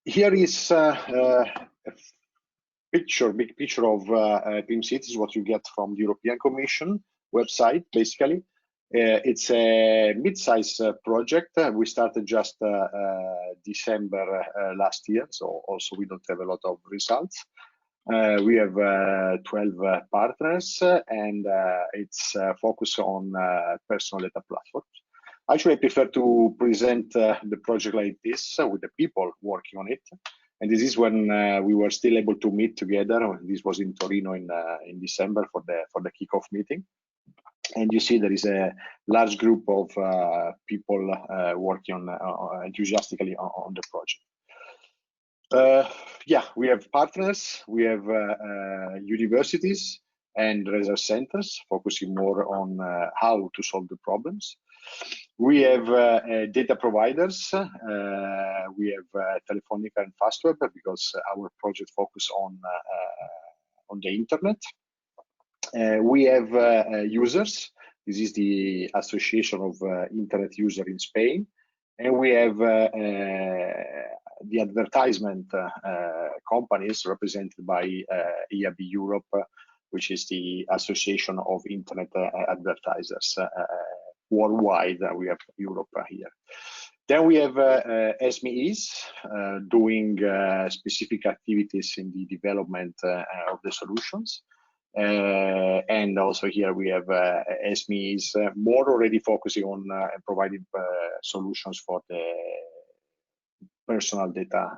here is a big picture of PIMCITY, is what you get from the European Commission website, basically. It's a mid-size project. We started just December last year, so also we don't have a lot of results. We have 12 partners, and it's focused on personal data platforms. Actually, I prefer to present the project like this with the people working on it. And this is when we were still able to meet together. This was in Torino in December for the kickoff meeting. And you see there is a large group of people working enthusiastically on the project. Yeah, we have partners, we have universities and research centers focusing more on how to solve the problems. We have data providers. We have Telefonica and Fastweb, because our project focuses on the internet. We have users. This is the Association of Internet Users in Spain. And we have the advertisement companies represented by IAB Europe, which is the Association of Internet Advertisers worldwide. We have Europe here. Then we have SMEs doing specific activities in the development of the solutions. And also here we have SMEs more already focusing on providing solutions for the personal data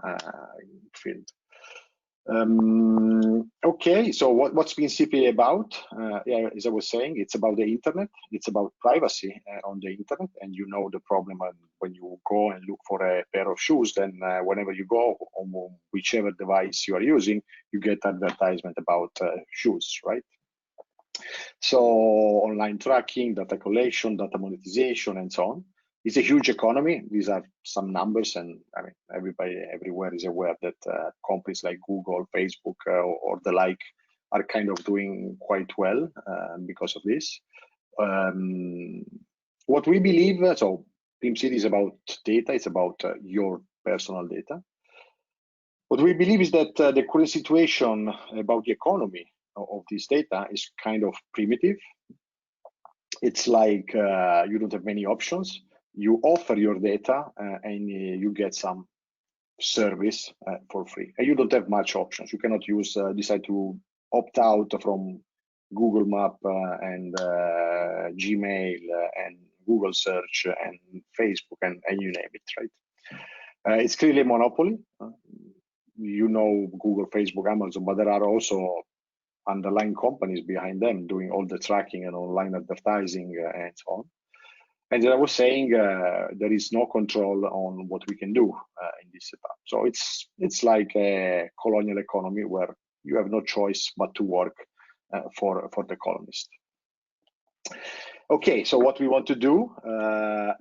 field. Okay, so what's PIMCITY about? Yeah, as I was saying, it's about the internet. It's about privacy on the internet, and you know the problem when you go and look for a pair of shoes. Then whenever you go on whichever device you are using, you get advertisement about shoes, right? So online tracking, data collection, data monetization, and so on. It's a huge economy. These are some numbers, and I mean, everybody everywhere is aware that companies like Google, Facebook, or the like are kind of doing quite well because of this. What we believe, so PIMCITY is about data. It's about your personal data. What we believe is that the current situation about the economy of this data is kind of primitive. It's like you don't have many options. You offer your data and you get some service for free. And you don't have much options. You cannot use decide to opt out from Google Map and Gmail and Google Search and Facebook and you name it, right? It's clearly a monopoly. You know Google, Facebook, Amazon, but there are also underlying companies behind them doing all the tracking and online advertising and so on. And as I was saying, there is no control on what we can do in this setup. So it's like a colonial economy where you have no choice but to work for the colonist. Okay, so what we want to do?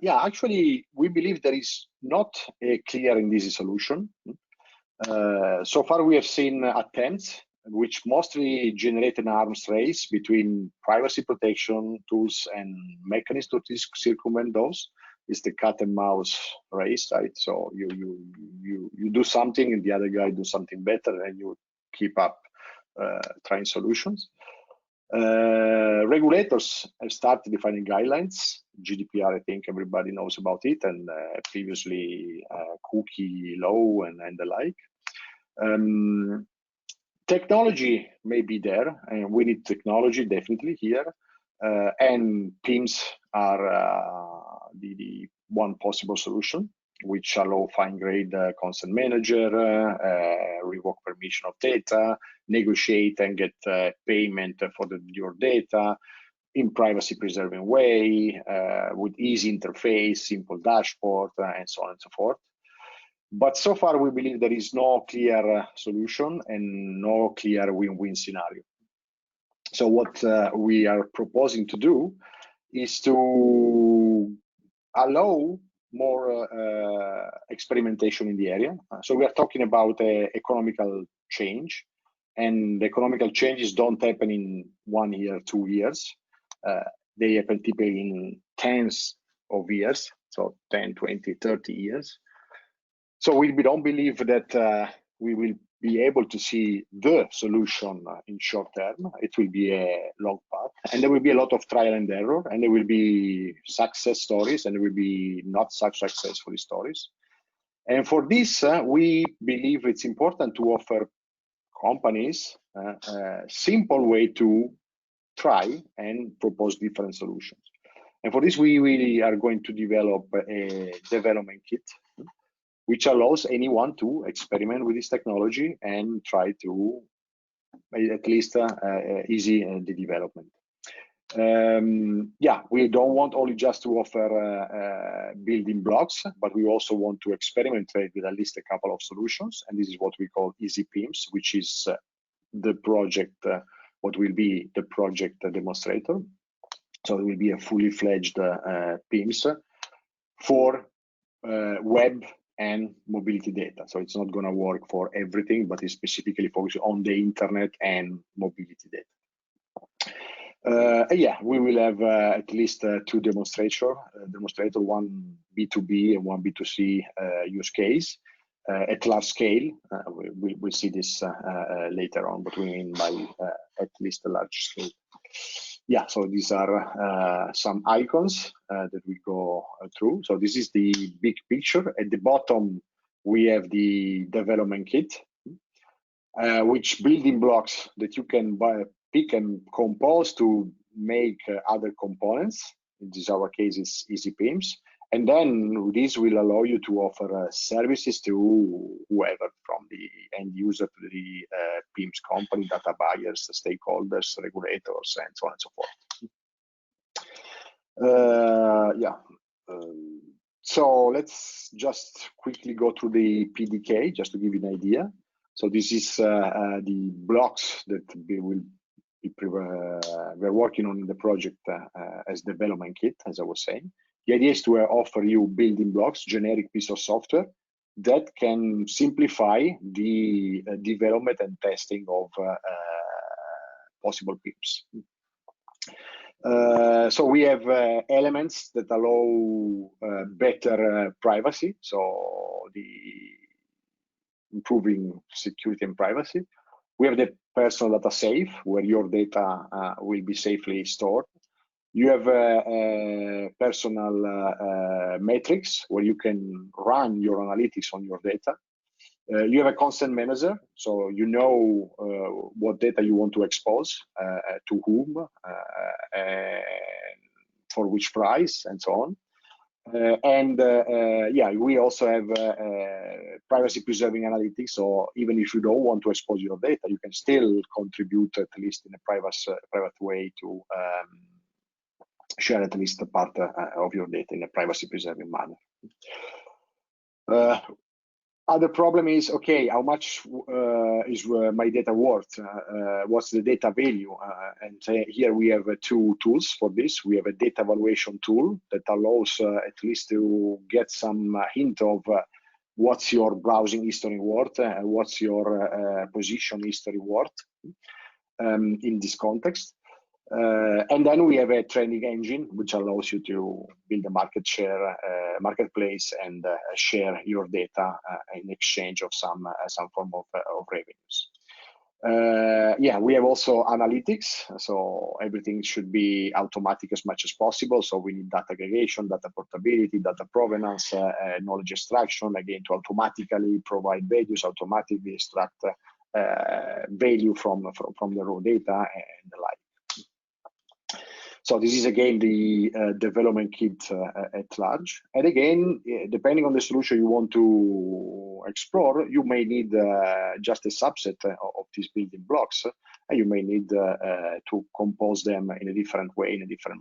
Yeah, actually, we believe there is not a clear and easy solution. So far, we have seen attempts which mostly generate an arms race between privacy protection tools and mechanisms to circumvent those. It's the cat and mouse race, right? So you do something and the other guy do something better, and you keep up trying solutions. Regulators have started defining guidelines. GDPR, I think everybody knows about it, and previously cookie law and the like. Technology may be there, and we need technology definitely here. And PIMs are the one possible solution, which allow fine-grained consent manager, revoke permission of data, negotiate and get payment for your data in privacy-preserving way, with easy interface, simple dashboard, and so on and so forth. But so far, we believe there is no clear solution and no clear win-win scenario. So what we are proposing to do is to allow more experimentation in the area. So we are talking about economical change, and economical changes don't happen in 1 year, 2 years. They happen typically in tens of years, so 10, 20, 30 years. So we don't believe that we will be able to see the solution in short term. It will be a long path, and there will be a lot of trial and error, and there will be success stories, and there will be not such successful stories. And for this, we believe it's important to offer companies a simple way to try and propose different solutions. And for this, we really are going to develop a development kit, which allows anyone to experiment with this technology and try to at least easy the development. Yeah, we don't want only just to offer building blocks, but we also want to experiment with at least a couple of solutions. And this is what we call Easy PIMS, which is the project, what will be the project demonstrator. So it will be a fully fledged PIMS for web and mobility data. So it's not going to work for everything, but it's specifically focused on the internet and mobility data. Yeah, we will have at least 2 demonstrator, one B2B and one B2C use case at large scale. We'll see this later on, what we mean by at least a large scale. Yeah, so these are some icons that we go through. So this is the big picture. At the bottom, we have the development kit, which building blocks that you can pick and compose to make other components. In this our case, it's easy PIMS. And then this will allow you to offer services to whoever, from the end user to the PIMS company, data buyers, stakeholders, regulators, and so on and so forth. So let's just quickly go through the PDK, just to give you an idea. So this is the blocks that we're working on in the project as development kit, as I was saying. The idea is to offer you building blocks, generic piece of software that can simplify the development and testing of possible PIMS. So we have elements that allow better privacy, so the improving security and privacy. We have the personal data safe, where your data will be safely stored. You have personal metrics, where you can run your analytics on your data. You have a consent manager, so you know what data you want to expose, to whom, and for which price, and so on. Yeah, we also have privacy preserving analytics. So even if you don't want to expose your data, you can still contribute, at least in a private way, to share at least a part of your data in a privacy preserving manner. Other problem is, okay, how much is my data worth? What's the data value? And here we have two tools for this. We have a data valuation tool that allows at least to get some hint of what's your browsing history worth and what's your position history worth in this context. And then we have a training engine, which allows you to build a marketplace and share your data in exchange of some form of revenues. Yeah, we have also analytics, so everything should be automatic as much as possible. So we need data aggregation, data portability, data provenance, knowledge extraction, again, to automatically provide values, automatically extract value from the raw data and the like. So this is again the development kit at large. And again, depending on the solution you want to explore, you may need just a subset of these building blocks, and you may need to compose them in a different way, in a different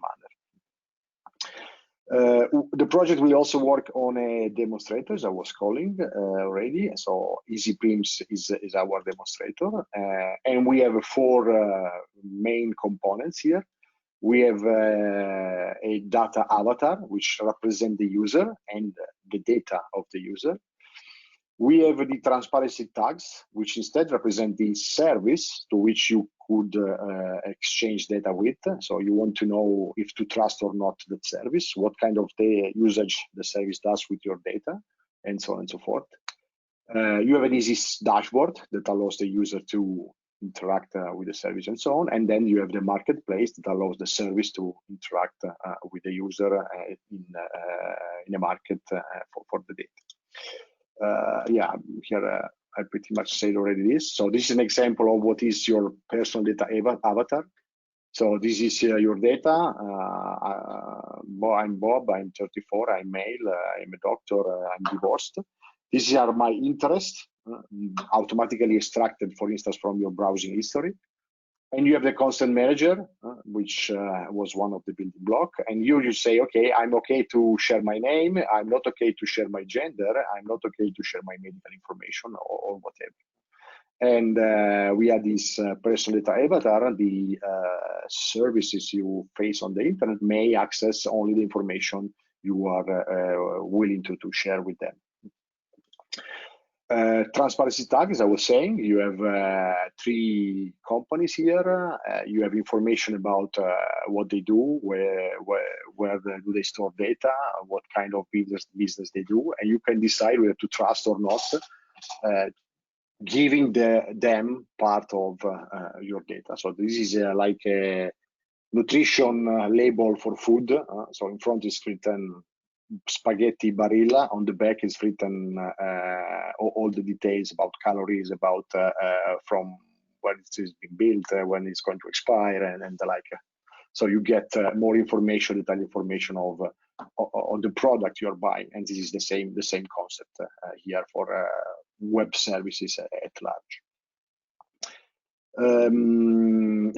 manner. The project will also work on a demonstrator, as I was calling already. So Easy PIMS is our demonstrator, and we have 4 main components here. We have a data avatar, which represents the user and the data of the user. We have the transparency tags, which instead represent the service to which you could exchange data with. So you want to know if to trust or not that service, what kind of usage the service does with your data, and so on and so forth. You have an easy dashboard that allows the user to interact with the service and so on. And then you have the marketplace that allows the service to interact with the user in a market for the data. Yeah, here I pretty much said already this. So this is an example of what is your personal data avatar. So this is your data. I'm Bob, I'm 34, I'm male, I'm a doctor, I'm divorced. These are my interests, automatically extracted, for instance, from your browsing history. And you have the consent manager, which was one of the building block. And you say, okay, I'm okay to share my name. I'm not okay to share my gender. I'm not okay to share my medical information or whatever. And we have this personal data avatar. The services you face on the internet may access only the information you are willing to share with them. Transparency tag, as I was saying, you have 3 companies here. You have information about what they do, where do they store data, what kind of business they do, and you can decide whether to trust or not giving them part of your data. So this is like a nutrition label for food. So in front is written spaghetti barilla, on the back is written all the details about calories, about from when it is being built, when it's going to expire, and the like. So you get more information, detailed information of on the product you're buying, and this is the same concept here for web services at large.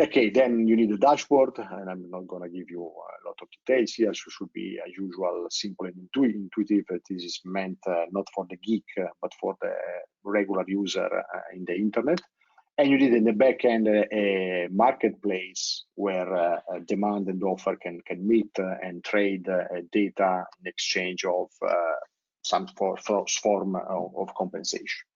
Okay, then you need a dashboard, and I'm not going to give you a lot of details here. So it should be as usual, simple and intuitive. This is meant not for the geek, but for the regular user in the internet. And you need in the back end a marketplace where demand and offer can meet and trade data in exchange of some form of compensation.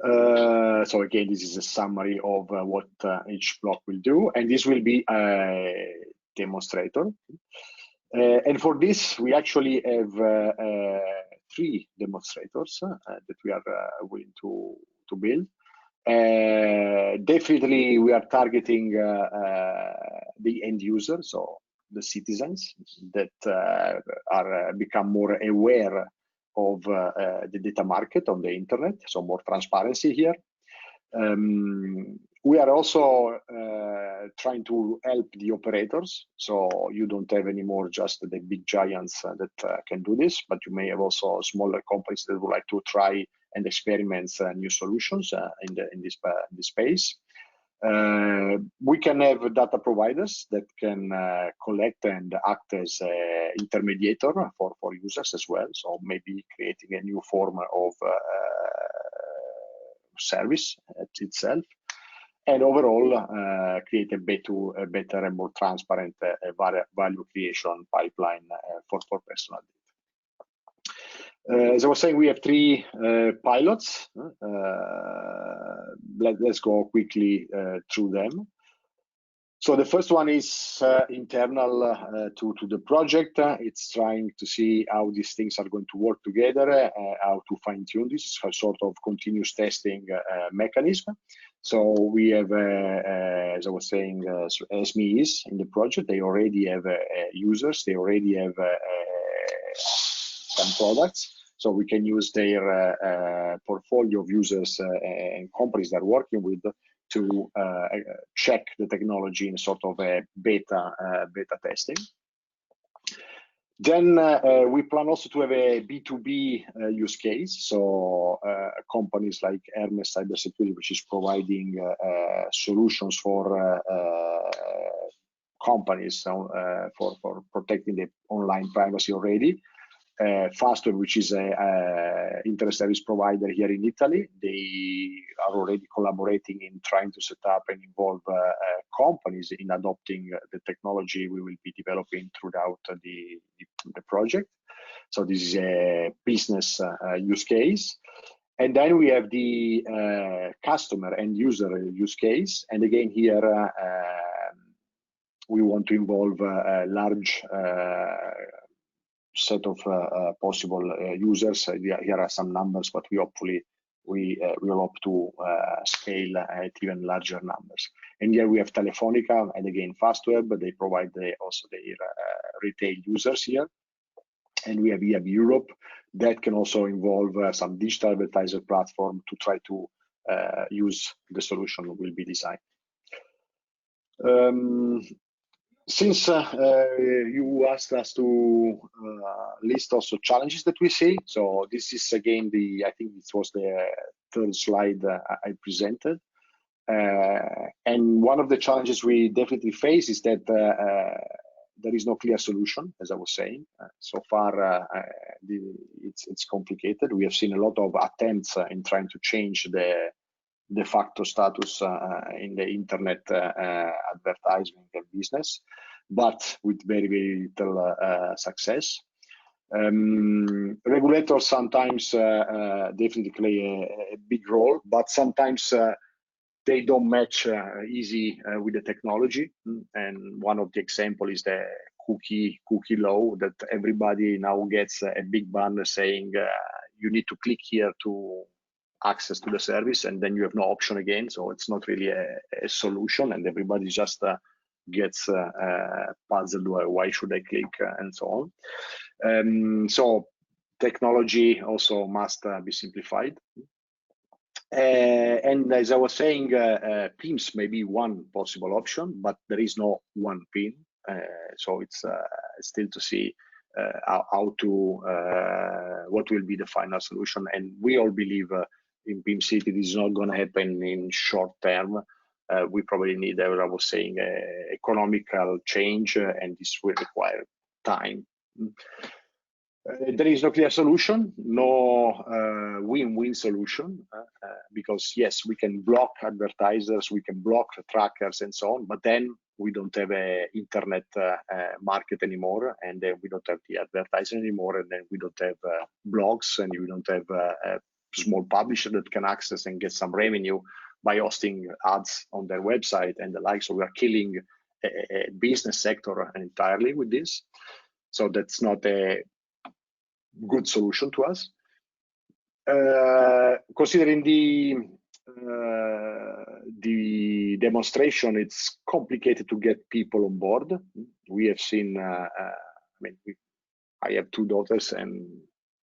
So again, this is a summary of what each block will do, and this will be a demonstrator. And for this, we actually have 3 demonstrators that we are willing to build. Definitely, we are targeting the end user, so the citizens that are become more aware of the data market on the internet, so more transparency here. We are also trying to help the operators, so you don't have anymore just the big giants that can do this, but you may have also smaller companies that would like to try and experiment new solutions in this space. We can have data providers that can collect and act as an intermediator for users as well. So maybe creating a new form of service itself, and overall create a better and more transparent value creation pipeline for personal data. As I was saying, we have 3 pilots. Let's go quickly through them. So the first one is internal to the project. It's trying to see how these things are going to work together, how to fine tune this. It's a sort of continuous testing mechanism. So we have, as I was saying, SMEs in the project. They already have users. They already have some products. So we can use their portfolio of users and companies they're working with to check the technology in sort of a beta testing. Then we plan also to have a B2B use case. So companies like Hermes Cybersecurity, which is providing solutions for companies for protecting the online privacy already. Fastweb, which is an internet service provider here in Italy, they are already collaborating in trying to set up and involve companies in adopting the technology we will be developing throughout the project. So this is a business use case. And then we have the customer and user use case. And again, here we want to involve a large set of possible users. Here are some numbers, but we hopefully we will hope to scale at even larger numbers. And here we have Telefonica and again Fastweb, but they provide also their retail users here. And we have Europe that can also involve some digital advertiser platform to try to use the solution will be designed. Since you asked us to list also challenges that we see, so this is again I think this was the 3rd slide I presented. And one of the challenges we definitely face is that there is no clear solution, as I was saying. So far, it's complicated. We have seen a lot of attempts in trying to change the de facto status in the internet advertising and business, but with very, very little success. Regulators sometimes definitely play a big role, but sometimes they don't match easy with the technology. And one of the examples is the cookie law that everybody now gets a big banner saying you need to click here to access to the service, and then you have no option again. So it's not really a solution, and everybody just gets puzzled. Why should I click and so on. So technology also must be simplified. And as I was saying, PIMS may be one possible option, but there is no one PIM. So it's still to see how to what will be the final solution. And we all believe in PIMCITY this is not going to happen in short term. We probably need, as I was saying, economical change, and this will require time. There is no clear solution, no win-win solution, because yes, we can block advertisers, we can block trackers and so on, but then we don't have an internet market anymore, and then we don't have the advertising anymore, and then we don't have blogs, and we don't have a small publisher that can access and get some revenue by hosting ads on their website and the like. So we are killing a business sector entirely with this. So that's not a good solution to us. Considering the demonstration, it's complicated to get people on board. We have seen, I have 2 daughters, and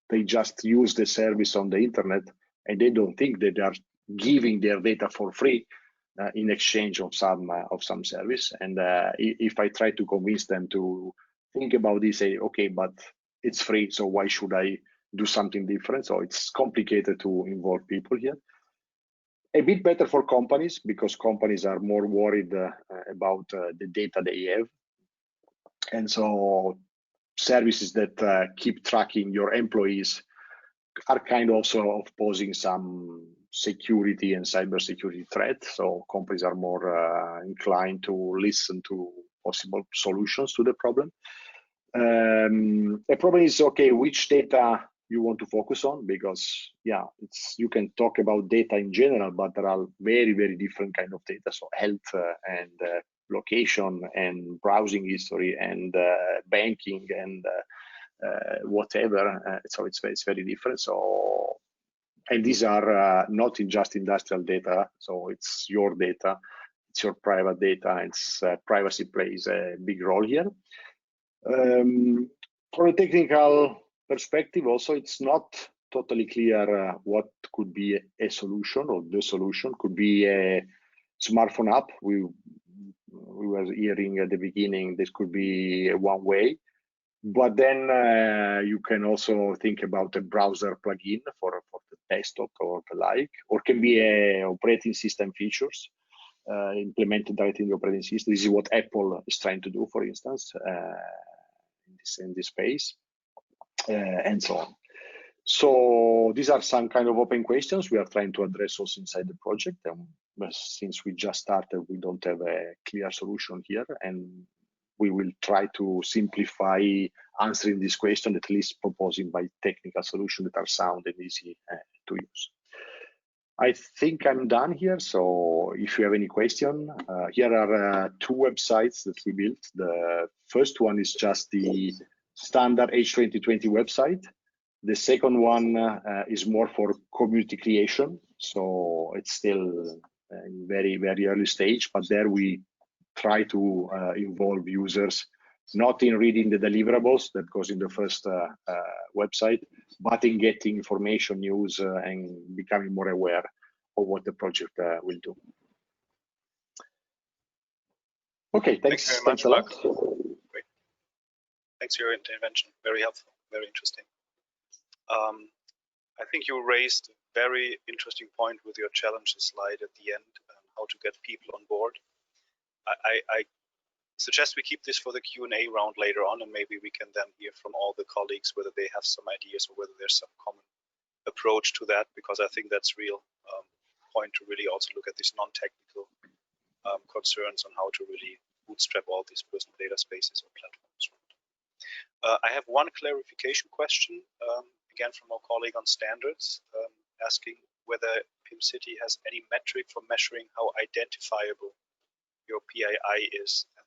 they just use the service on the internet, and they don't think that they are giving their data for free in exchange of some service. And if I try to convince them to think about this, say, okay, but it's free, so why should I do something different? So it's complicated to involve people here. A bit better for companies, because companies are more worried about the data they have. And so services that keep tracking your employees are kind also of posing some security and cybersecurity threat. So companies are more inclined to listen to possible solutions to the problem. The problem is, okay, which data you want to focus on, because yeah, you can talk about data in general, but there are very, very different kind of data. So health and location and browsing history and banking and whatever. So it's very different. So, and these are not just industrial data. So it's your data, it's your private data. It's privacy plays a big role here. From a technical perspective, also, it's not totally clear what could be a solution, or the solution could be a smartphone app. We were hearing at the beginning this could be one way, but then you can also think about a browser plugin for the desktop or the like, or can be a operating system features implemented directly in the operating system. This is what Apple is trying to do, for instance, in this space, and so on. So these are some kind of open questions we are trying to address also inside the project. Since we just started, we don't have a clear solution here, and we will try to simplify answering this question, at least proposing by technical solutions that are sound and easy to use. I think I'm done here. So if you have any question, here are 2 websites that we built. The first one is just the standard H2020 website. The second one is more for community creation. So it's still in very, very early stage, but there we try to involve users, not in reading the deliverables that goes in the first website, but in getting information, news, and becoming more aware of what the project will do. Okay, thanks very much, Mark. Great. Thanks for your intervention. Very helpful, very interesting. I think you raised a very interesting point with your challenges slide at the end, how to get people on board. I suggest we keep this for the Q&A round later on, and maybe we can then hear from all the colleagues whether they have some ideas or whether there's some common approach to that, because I think that's real point to really also look at these non-technical concerns on how to really bootstrap all these personal data spaces or platforms. I have one clarification question, again from our colleague on standards, asking whether PIMCITY has any metric for measuring how identifiable your PII is and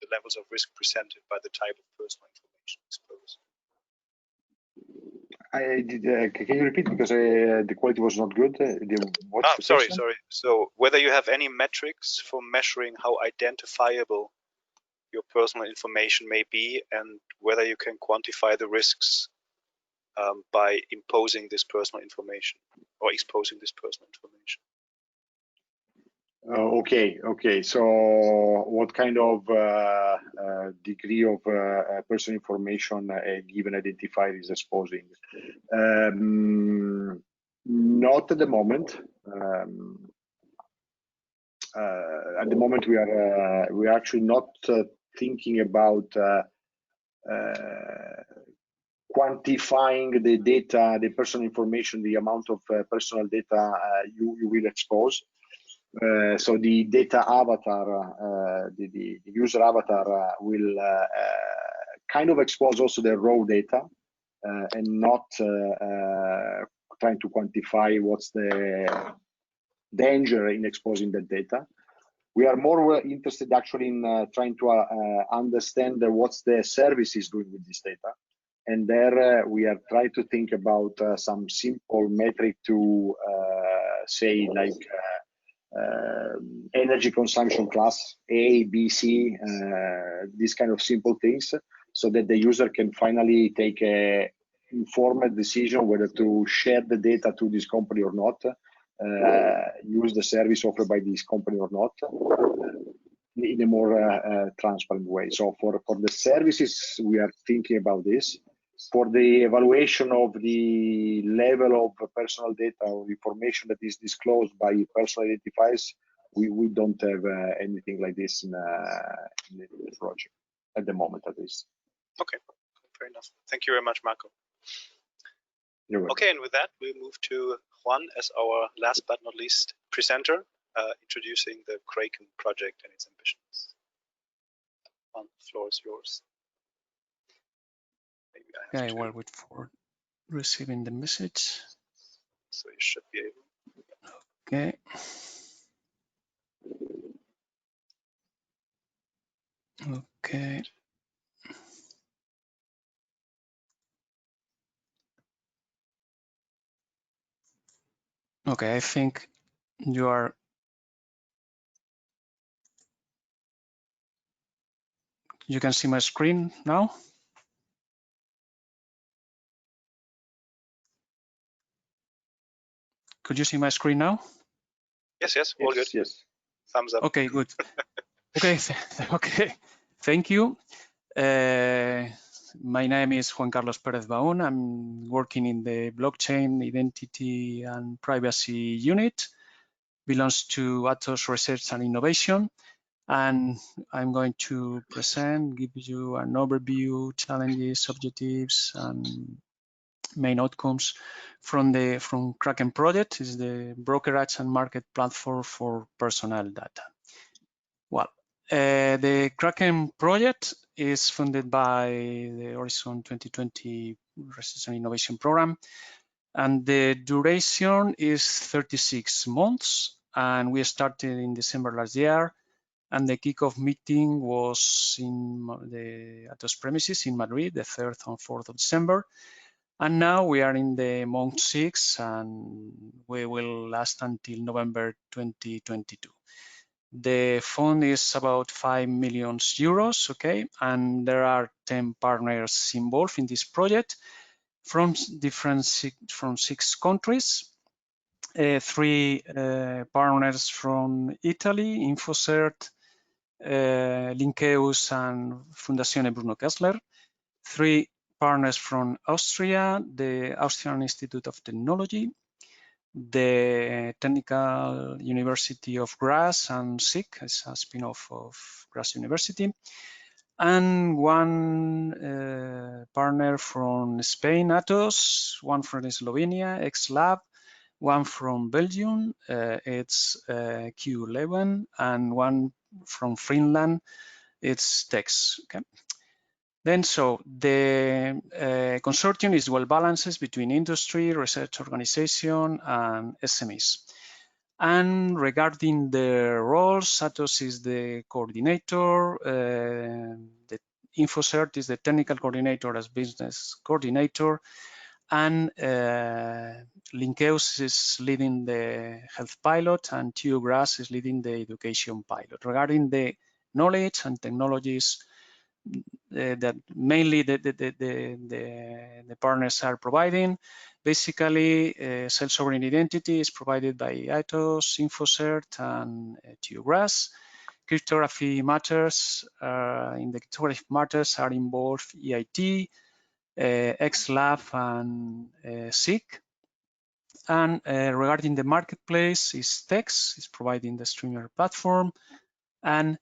the levels of risk presented by the type of personal information exposed. Can you repeat, because the quality was not good? Sorry. So whether you have any metrics for measuring how identifiable your personal information may be, and whether you can quantify the risks by imposing this personal information or exposing this personal information. Okay. So what kind of degree of personal information a given identifier is exposing? Not at the moment. At the moment, we are actually not thinking about quantifying the data, the personal information, the amount of personal data you will expose. So the data avatar, the user avatar will kind of expose also the raw data and not trying to quantify what's the danger in exposing that data. We are more interested actually in trying to understand what's the service is doing with this data. And there we are trying to think about some simple metric to say like energy consumption class A, B, C, these kind of simple things, so that the user can finally take a informed decision whether to share the data to this company or not, use the service offered by this company or not, in a more transparent way. So for the services, we are thinking about this. For the evaluation of the level of personal data or information that is disclosed by personal identifiers, we don't have anything like this in the project at the moment, at least. Okay, fair enough. Thank you very much, Marco. You're welcome. Okay, and with that, we move to Juan as our last but not least presenter, introducing the KRAKEN project and its ambitions. Juan, the floor is yours. Okay, while wait for receiving the message. So you should be able. Okay. Okay. Okay, I think you can see my screen now. Could you see my screen now? Yes, all good. Yes. Thumbs up. Okay, good. Okay, okay. Thank you. My name is Juan Carlos Pérez Baón. I'm working in the blockchain identity and privacy unit. Belongs to Atos Research and Innovation. And I'm going to present, give you an overview, challenges, objectives, and main outcomes from KRAKEN project. Is the brokerage and market platform for personal data. Well, the KRAKEN project is funded by the Horizon 2020 Research and Innovation Program, and the duration is 36 months. And we started in December last year, and the kickoff meeting was in the Atos premises in Madrid, the 3rd and 4th of December. And now we are in the month 6, and we will last until November 2022. The fund is about 5 million euros, okay? And there are 10 partners involved in this project from 6 countries. 3 partners from Italy, InfoCert, Linkeus and Fondazione Bruno Kessler. 3 partners from Austria, the Austrian Institute of Technology, the Technical University of Graz and SIC, as a spin-off of Graz University, and 1 partner from Spain, Atos, 1 from Slovenia, XLab, 1 from Belgium, it's Q11, and 1 from Finland, it's TEX. Okay. Then, so the consortium is well balanced between industry, research organization, and SMEs. And regarding the roles, Atos is the coordinator, the InfoCert is the technical coordinator as business coordinator, and Linkeus is leading the health pilot, and TUGRAS is leading the education pilot. Regarding the knowledge and technologies that mainly the partners are providing, basically self-sovereign identity is provided by Atos, InfoCert, and TUGRAS. Cryptography matters. In the cryptography matters are involved EIT, XLab, and SIG. And regarding the marketplace, is TEX, is providing the streamer platform, and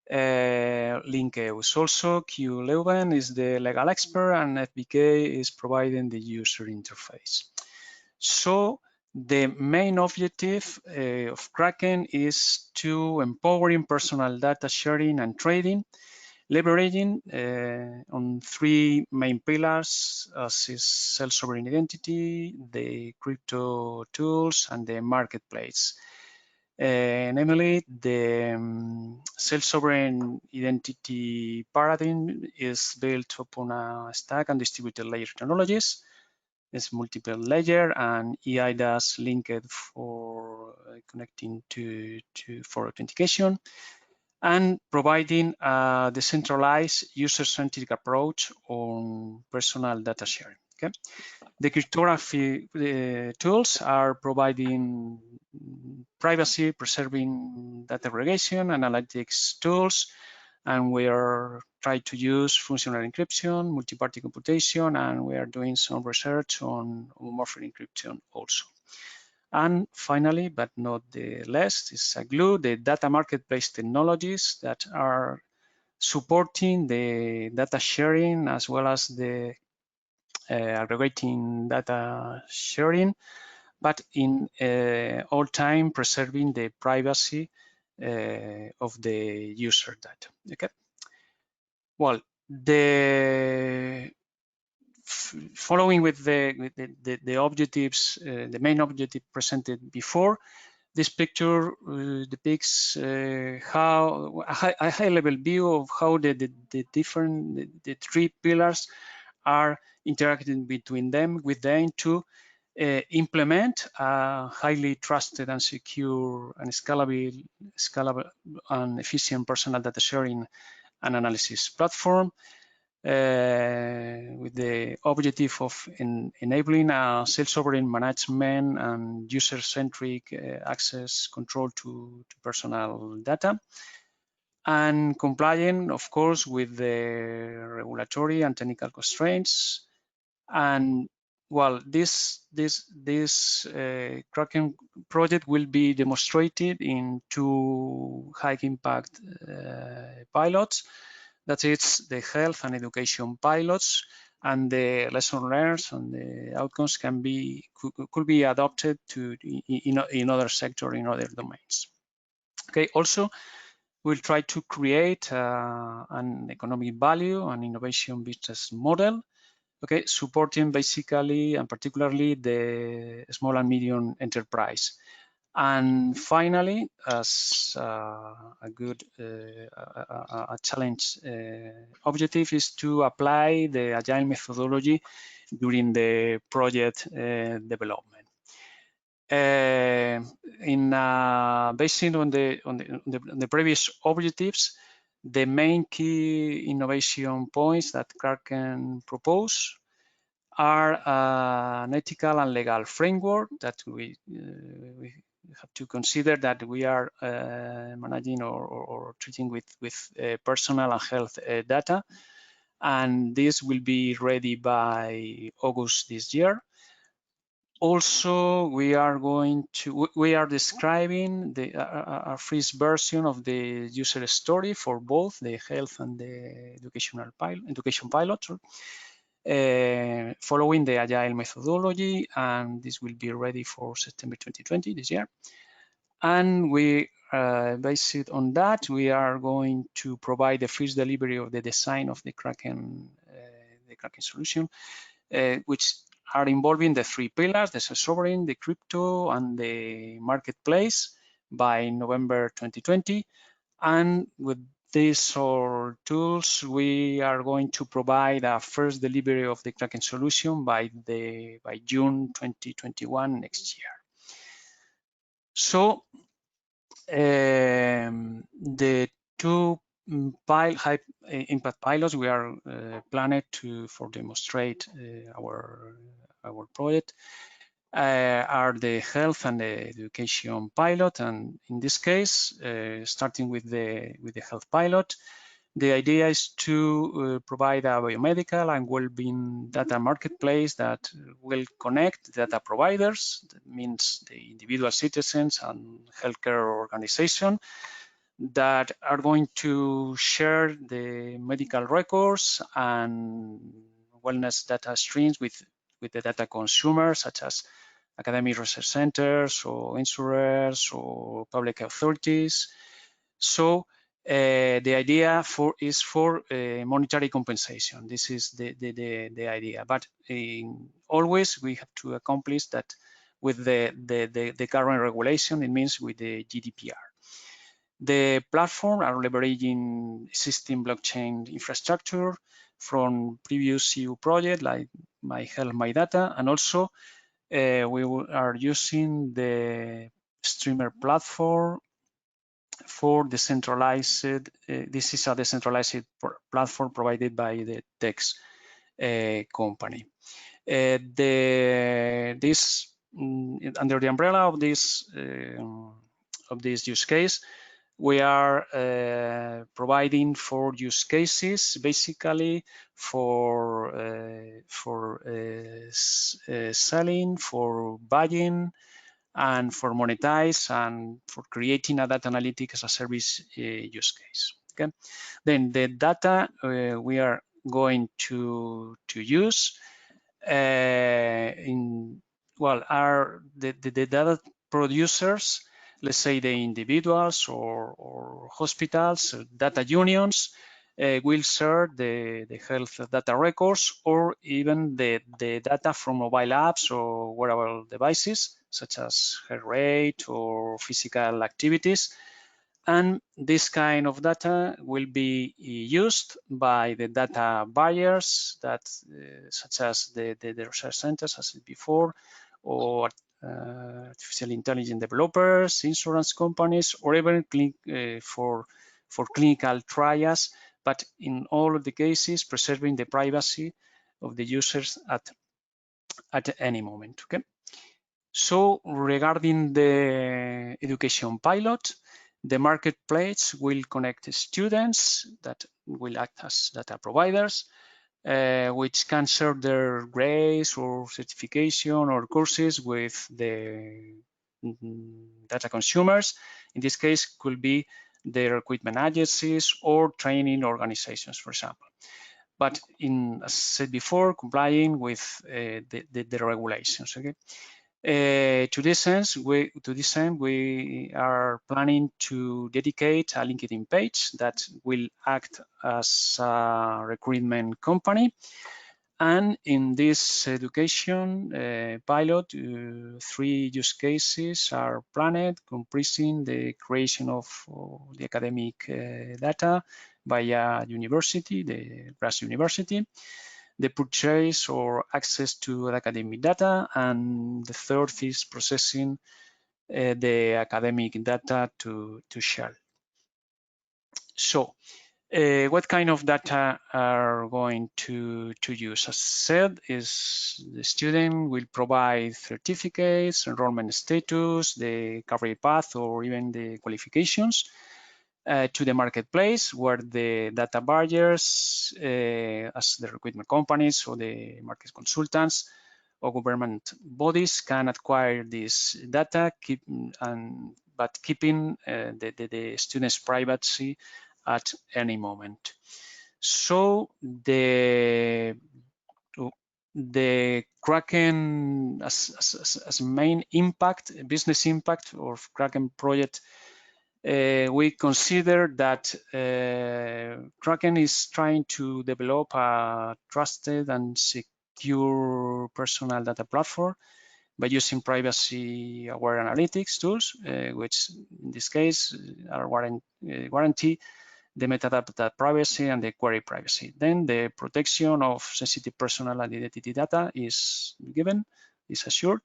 Linkeus. Also, Q11 is the legal expert, and FBK is providing the user interface. So the main objective of KRAKEN is to empowering personal data sharing and trading, leveraging on three main pillars, as is self-sovereign identity, the crypto tools, and the marketplace. Namely, the self-sovereign identity paradigm is built upon a stack and distributed layer technologies. It's multiple layer, and EIDAS linked for connecting for authentication, and providing a decentralized user-centric approach on personal data sharing. Okay? The cryptography tools are providing privacy, preserving data aggregation, analytics tools, and we are trying to use functional encryption, multi-party computation, and we are doing some research on homomorphic encryption also. And finally, but not the least, is GLUE, the data marketplace technologies that are supporting the data sharing as well as the aggregating data sharing, but in all time preserving the privacy of the user data. Okay. Well, following with the objectives, the main objective presented before, this picture depicts how a high-level view of how the three pillars are interacting between them, with the aim to implement a highly trusted and secure and scalable and efficient personal data sharing and analysis platform, with the objective of enabling a self-sovereign management and user-centric access control to personal data, and complying, of course, with the regulatory and technical constraints. And well, this KRAKEN project will be demonstrated in two high-impact pilots. That is the health and education pilots, and the lesson learned and the outcomes could be adopted in other sectors, in other domains. Okay. Also, we'll try to create an economic value and innovation business model. Okay, supporting basically and particularly the small and medium enterprise. And finally, as a good challenge objective is to apply the agile methodology during the project development. Based on the previous objectives, the main key innovation points that KRAKEN propose are an ethical and legal framework that we have to consider that we are managing or treating with personal and health data, and this will be ready by August this year. Also, we are describing a first version of the user story for both the health and the education pilot, following the agile methodology, and this will be ready for September 2020 this year. And we, based on that, we are going to provide the first delivery of the design of the KRAKEN solution, which are involving the three pillars, the sovereign, the crypto, and the marketplace by November 2020. And with these our tools, we are going to provide a first delivery of the KRAKEN solution by June 2021 next year. So the two high impact pilots we are planned for demonstrate our project are the health and the education pilot, and in this case, starting with the health pilot, the idea is to provide a biomedical and well-being data marketplace that will connect data providers, that means the individual citizens and healthcare organization, that are going to share the medical records and wellness data streams with the data consumers, such as academic research centers or insurers or public authorities. So the idea is for monetary compensation. This is the idea, but always we have to accomplish that with the current regulation. It means with the GDPR. The platform are leveraging existing blockchain infrastructure from previous EU projects like My Health, My Data, and also we are using the streamer platform for decentralized. This is a decentralized platform provided by the Tex company. Under the umbrella of this use case, we are providing 4 use cases, basically for selling, for buying, and for monetize, and for creating a data analytics as a service use case. Okay, then the data we are going to use are the data producers. Let's say the individuals or hospitals, data unions will share the health data records, or even the data from mobile apps or wearable devices, such as heart rate or physical activities. And this kind of data will be used by the data buyers, such as the research centers, as I said before, or artificial intelligence developers, insurance companies, or even for clinical trials, but in all of the cases preserving the privacy of the users at any moment. Okay. So regarding the education pilot, the marketplace will connect students that will act as data providers, which can share their grades or certification or courses with the data consumers. In this case, could be the recruitment agencies or training organizations, for example. But as said before, complying with the regulations. Okay. To this end, we are planning to dedicate a LinkedIn page that will act as a recruitment company. And in this education pilot, 3 use cases are planned, comprising the creation of the academic data via university, the grass university, the purchase or access to academic data, and the third is processing the academic data to share. So what kind of data are going to use? As said, is the student will provide certificates, enrollment status, the career path, or even the qualifications to the marketplace, where the data buyers, as the recruitment companies or the market consultants or government bodies, can acquire this data, but keeping the student's privacy at any moment. So the KRAKEN as main impact, business impact of KRAKEN project, we consider that KRAKEN is trying to develop a trusted and secure personal data platform by using privacy-aware analytics tools, which in this case are guarantee the metadata privacy and the query privacy. Then the protection of sensitive personal and identity data is given, is assured,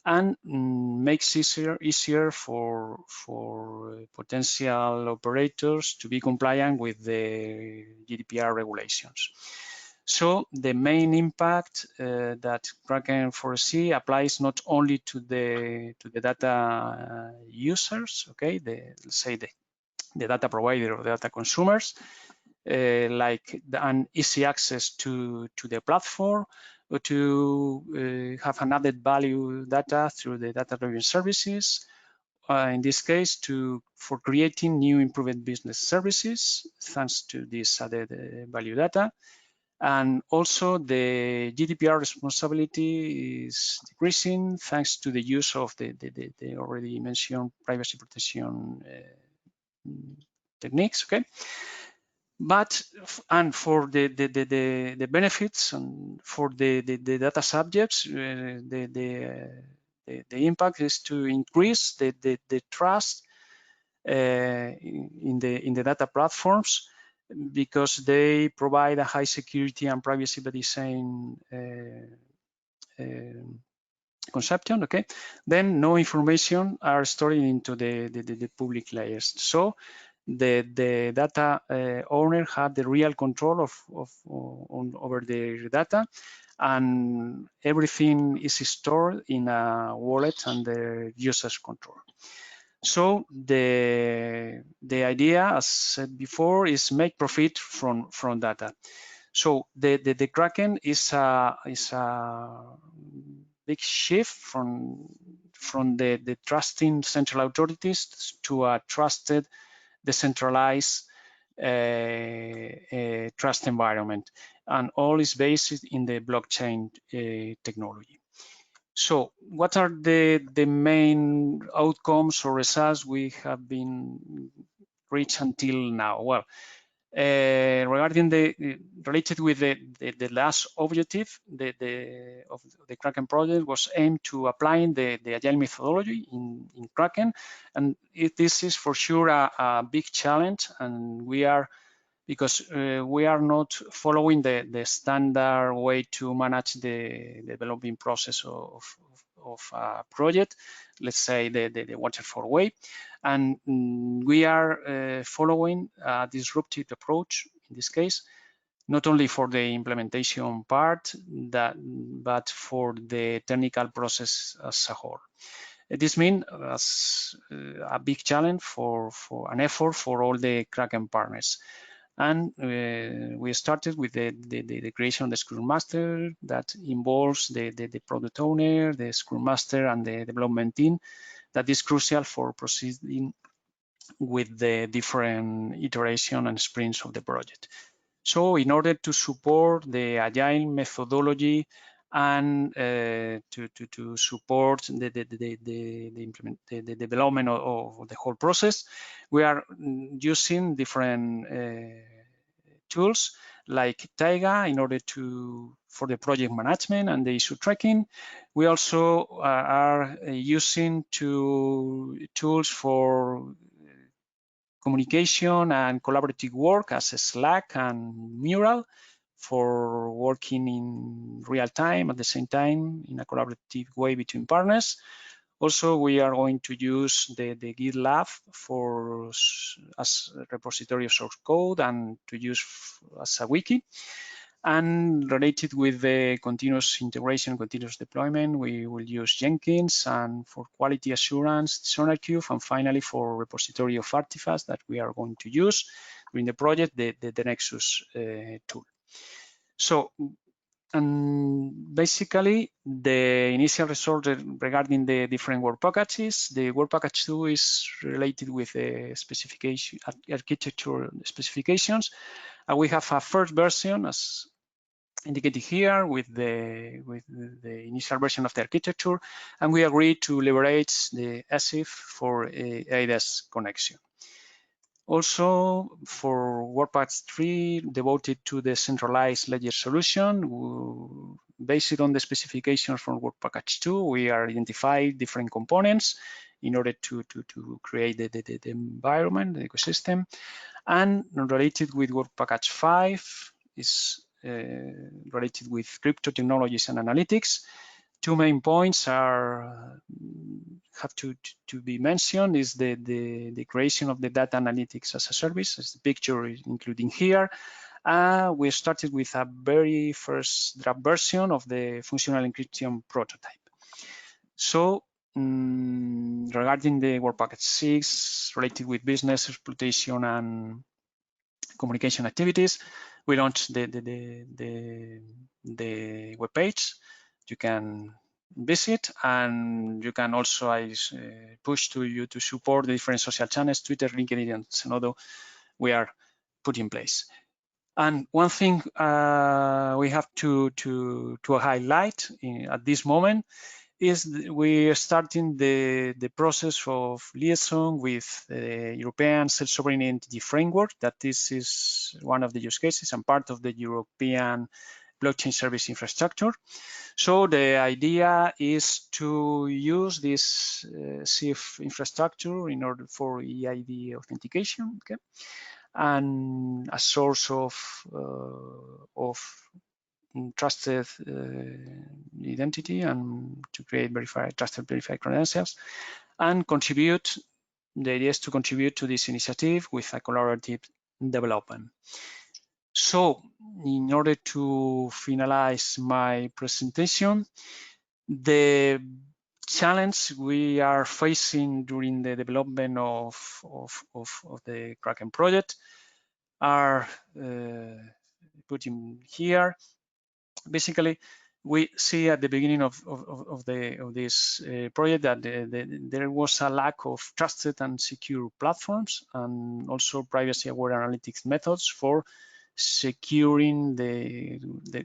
and makes easier for potential operators to be compliant with the GDPR regulations. So the main impact that KRAKEN foresee applies not only to the data users, okay, let's say the data provider or data consumers, like an easy access to the platform, or to have an added value data through the data-driven services. In this case, for creating new improved business services thanks to this added value data. And also the GDPR responsibility is decreasing thanks to the use of the already mentioned privacy protection techniques, okay? But, and for the benefits and for the data subjects, the impact is to increase the trust in the data platforms, because they provide a high security and privacy by design conception, okay? Then no information are stored into the public layers. So the data owner have the real control over their data, and everything is stored in a wallet under user's control. So the idea, as said before, is make profit from data. So the KRAKEN is a big shift from the trusting central authorities to a trusted, decentralized trust environment, and all is based in the blockchain technology. So what are the main outcomes or results we have been reached until now? Well, regarding related with the last objective, of the KRAKEN project was aimed to applying the agile methodology in KRAKEN, and this is for sure a big challenge, and because we are not following the standard way to manage the developing process of a project, let's say the waterfall way, and we are following a disruptive approach in this case, not only for the implementation part, but for the technical process as a whole. This means a big challenge for an effort for all the KRAKEN partners. And we started with the creation of the Scrum Master that involves the product owner, the Scrum Master, and the development team. That is crucial for proceeding with the different iteration and sprints of the project. So in order to support the agile methodology and to support the development of the whole process, we are using different tools like Taiga in order for the project management and the issue tracking. We also are using tools for communication and collaborative work as Slack and Mural for working in real time at the same time in a collaborative way between partners. Also, we are going to use the GitLab as a repository of source code and to use as a wiki. And related with the continuous integration, continuous deployment, we will use Jenkins, and for quality assurance, SonarQube, and finally for repository of artifacts that we are going to use during the project, the Nexus tool. So, basically, the initial result regarding the different work packages, the work package 2 is related with the specification, architecture specifications. And we have a first version, as indicated here, with the initial version of the architecture, and we agreed to leverage the ASIF for ADAS connection. Also, for work package 3, devoted to the centralized ledger solution, based on the specifications from work package 2, we are identifying different components in order to create the environment, the ecosystem. And related with work package 5 is related with crypto technologies and analytics. Two main points are have to be mentioned is the creation of the data analytics as a service, as the picture is including here. We started with a very first draft version of the functional encryption prototype. So regarding the work package 6 related with business exploitation and communication activities, we launched the web page. You can visit, and you can also push to you to support the different social channels, Twitter, LinkedIn, and Zenodo we are put in place. And one thing we have to highlight at this moment is we are starting the process of liaison with the European Self-Sovereign Entity Framework, that this is one of the use cases and part of the European blockchain service infrastructure. So the idea is to use this CIF infrastructure in order for EID authentication, okay? And a source of trusted identity and to create trusted verified credentials and contribute. The idea is to contribute to this initiative with a collaborative development. So in order to finalize my presentation, the challenge we are facing during the development of the KRAKEN project are put in here. Basically, we see at the beginning of this project that there was a lack of trusted and secure platforms and also privacy-aware analytics methods for securing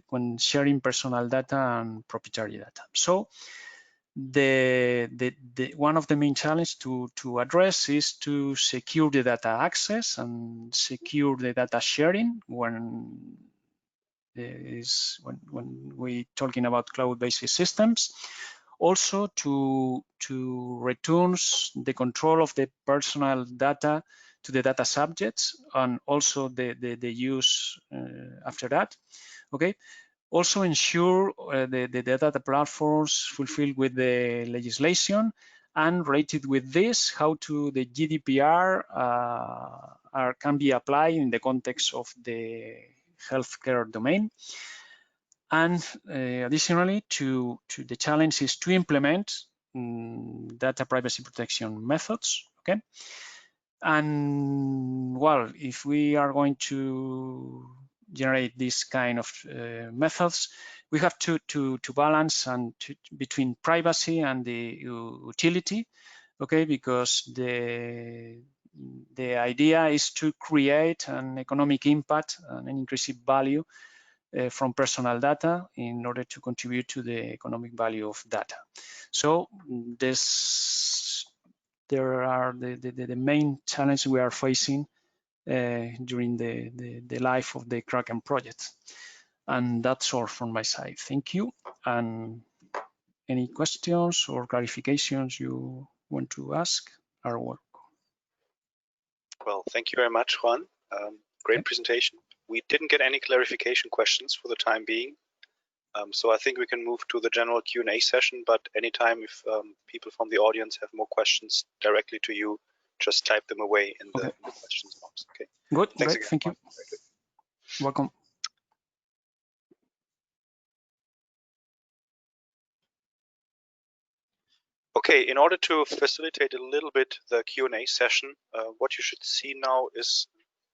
when sharing personal data and proprietary data. So one of the main challenges to address is to secure the data access and secure the data sharing when we're talking about cloud-based systems. Also to return the control of the personal data to the data subjects and also the use after that. Okay. Also ensure the data platforms fulfill with the legislation, and related with this, how the GDPR can be applied in the context of the healthcare domain. And additionally, the challenge is to implement data privacy protection methods. Okay. And well, if we are going to generate this kind of methods, we have to balance between privacy and the utility, okay? Because the idea is to create an economic impact and an increased value from personal data in order to contribute to the economic value of data. So there are the main challenges we are facing during the life of the KRAKEN project. And that's all from my side. Thank you. And any questions or clarifications you want to ask are welcome. Well, thank you very much, Juan. Great presentation. We didn't get any clarification questions for the time being. So I think we can move to the general Q&A session, but anytime if people from the audience have more questions directly to you, just type them away in the questions box. Okay. Good. Thanks great. again. Thank you. Welcome. Okay, in order to facilitate a little bit the Q&A session, what you should see now is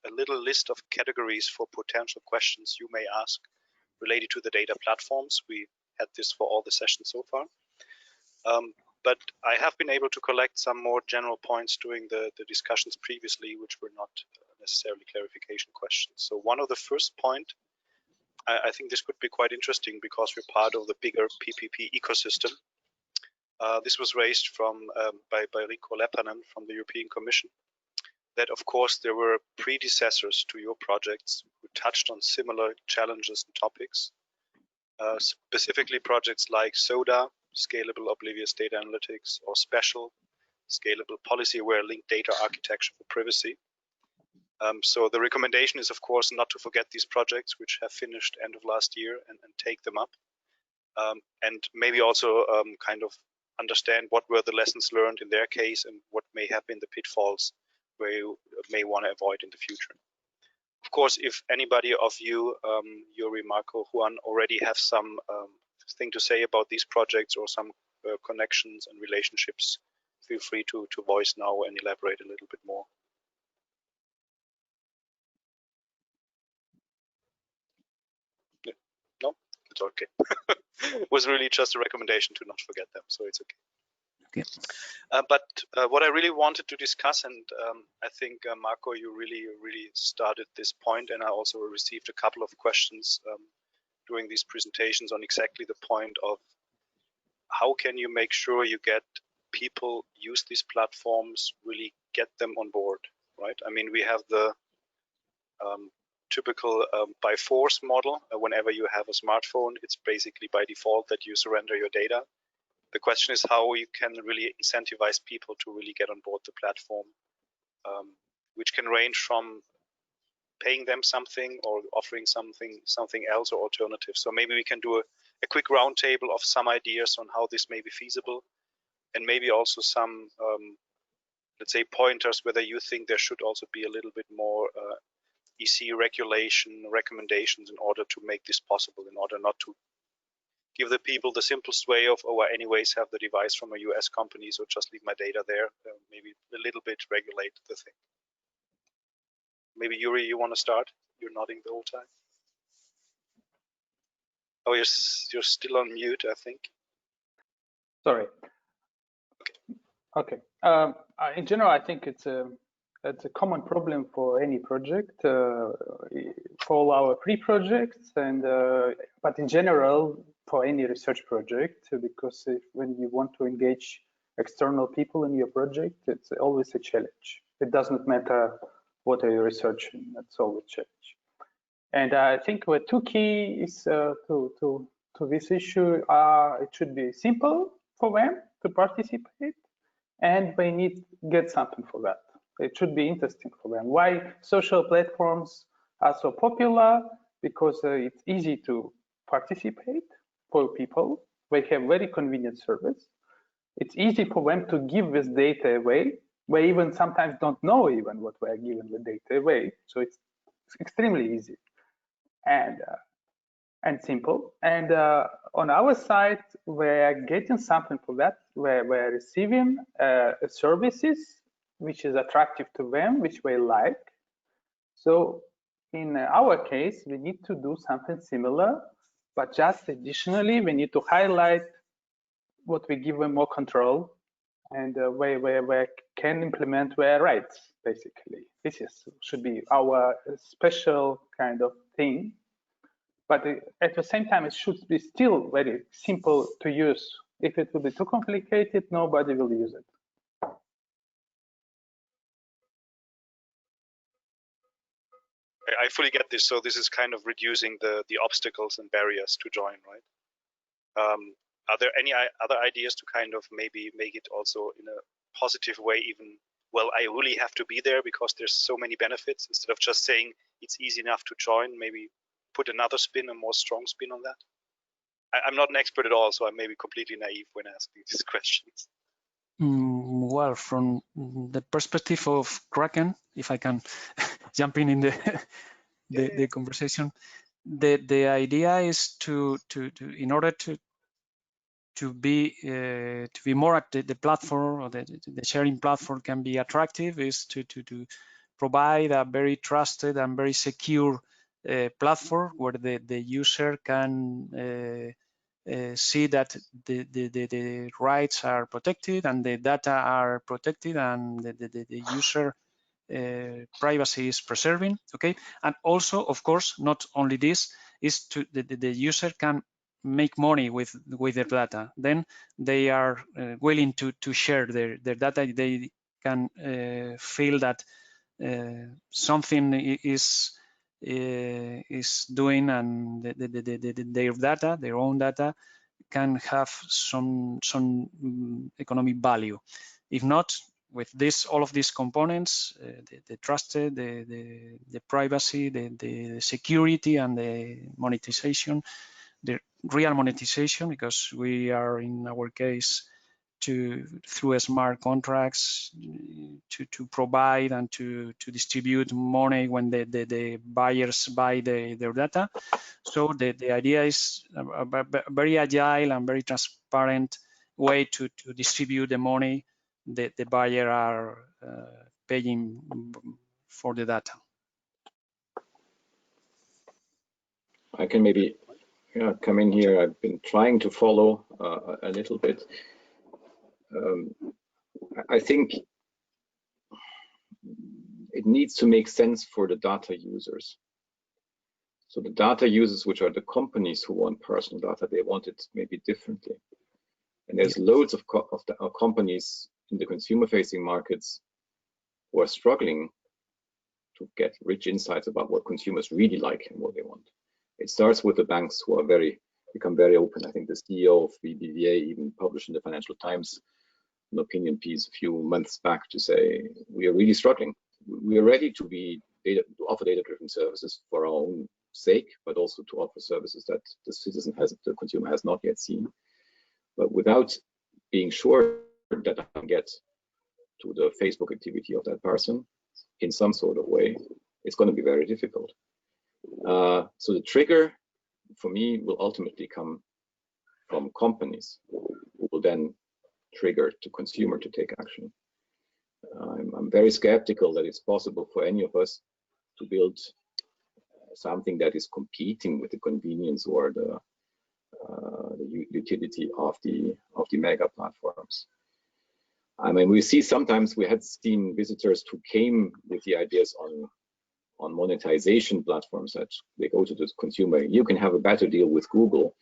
a little list of categories for potential questions you may ask related to the data platforms. We had this for all the sessions so far. But I have been able to collect some more general points during the discussions previously, which were not necessarily clarification questions. So one of the first point, I think this could be quite interesting because we're part of the bigger PPP ecosystem. This was raised by Rico Leppanen from the European Commission, that of course there were predecessors to your projects who touched on similar challenges and topics, specifically projects like SODA, Scalable Oblivious Data Analytics, or Special, Scalable Policy-Aware Linked Data Architecture for Privacy. So the recommendation is, of course, not to forget these projects which have finished end of last year and take them up. And maybe also kind of understand what were the lessons learned in their case and what may have been the pitfalls where you may want to avoid in the future. Of course, if anybody of you, Yury, Marco, Juan, already have some thing to say about these projects or some connections and relationships, feel free to voice now and elaborate a little bit more. Yeah. No, it's okay. It was really just a recommendation to not forget them, so it's okay. Okay. But what I really wanted to discuss, and I think Marco, you really started this point, and I also received a couple of questions during these presentations on exactly the point of how can you make sure you get people use these platforms, really get them on board, right? I mean, we have the typical by force model. Whenever you have a smartphone, it's basically by default that you surrender your data. The question is how you can really incentivize people to really get on board the platform, which can range from paying them something or offering something else or alternative. So maybe we can do a quick roundtable of some ideas on how this may be feasible, and maybe also some, let's say, pointers whether you think there should also be a little bit more EC regulation recommendations in order to make this possible, in order not to give the people the simplest way of, oh, I anyways have the device from a US company, so just leave my data there. Maybe a little bit regulate the thing. Maybe Yury, you want to start? You're nodding the whole time. Oh, you're still on mute, I think. Sorry. Okay. In general, I think it's a common problem for any project, for all our pre-projects, and but in general for any research project, because when you want to engage external people in your project, it's always a challenge. It doesn't matter what are you researching; that's always a challenge. And I think the two keys to this issue are: it should be simple for them to participate, and they need to get something for that. It should be interesting for them. Why social platforms are so popular? Because it's easy to participate for people. They have very convenient service. It's easy for them to give this data away. They even sometimes don't know even what they are giving the data away. So it's extremely easy and simple. And on our side, we're getting something for that. We're receiving services which is attractive to them, which they like. So in our case, we need to do something similar, but just additionally, we need to highlight what we give them more control and where we can implement their rights, basically. This should be our special kind of thing. But at the same time, it should be still very simple to use. If it will be too complicated, nobody will use it. I fully get this. So this is kind of reducing the obstacles and barriers to join, right? Are there any other ideas to kind of maybe make it also in a positive way, even, well, I really have to be there because there's so many benefits, instead of just saying it's easy enough to join, maybe put another spin, a more strong spin on that? I'm not an expert at all, so I may be completely naive when asking these questions. Well, from the perspective of KRAKEN, if I can jump in the conversation, the idea is to in order to be more at the platform, or the sharing platform can be attractive, is to provide a very trusted and very secure platform where the user can see that the rights are protected and the data are protected and the user privacy is preserving. Okay, and also, of course, not only this, is to the user can make money with their data. Then they are willing to share their data. They can feel that something is doing, and their data, their own data, can have some economic value. If not, with all of these components, the trusted, the privacy, the security, and the monetization, the real monetization, because we are in our case through smart contracts to provide and to distribute money when the buyers buy their data. So the idea is a very agile and very transparent way to distribute the money the buyer are paying for the data. I can maybe come in here. I've been trying to follow a little bit. I think it needs to make sense for the data users. So the data users, which are the companies who want personal data, they want it maybe differently. And there's loads of companies in the consumer-facing markets who are struggling to get rich insights about what consumers really like and what they want. It starts with the banks who are become very open. I think the CEO of BBVA even published in the Financial Times an opinion piece a few months back to say, we are really struggling. We are ready to offer data-driven services for our own sake, but also to offer services that the consumer has not yet seen. But without being sure that I can get to the Facebook activity of that person in some sort of way, it's going to be very difficult. So the trigger for me will ultimately come from companies who will then trigger the consumer to take action. I'm very skeptical that it's possible for any of us to build something that is competing with the convenience or the utility of the mega platforms. I mean, we see sometimes we had seen visitors who came with the ideas on monetization platforms that they go to the consumer. You can have a better deal with Google,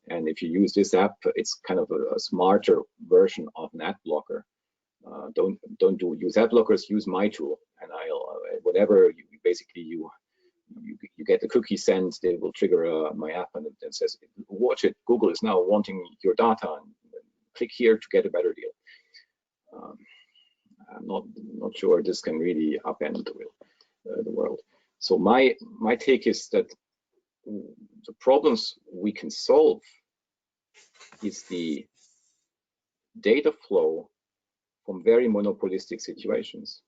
and if you use this app, it's kind of a smarter version of an ad blocker. Don't use ad blockers. Use my tool, and I'll whatever you get the cookie sent, they will trigger my app, and it says, watch it, Google is now wanting your data, and click here to get a better deal. I'm not sure this can really upend the world. So my take is that the problems we can solve is the data flow from very monopolistic situations.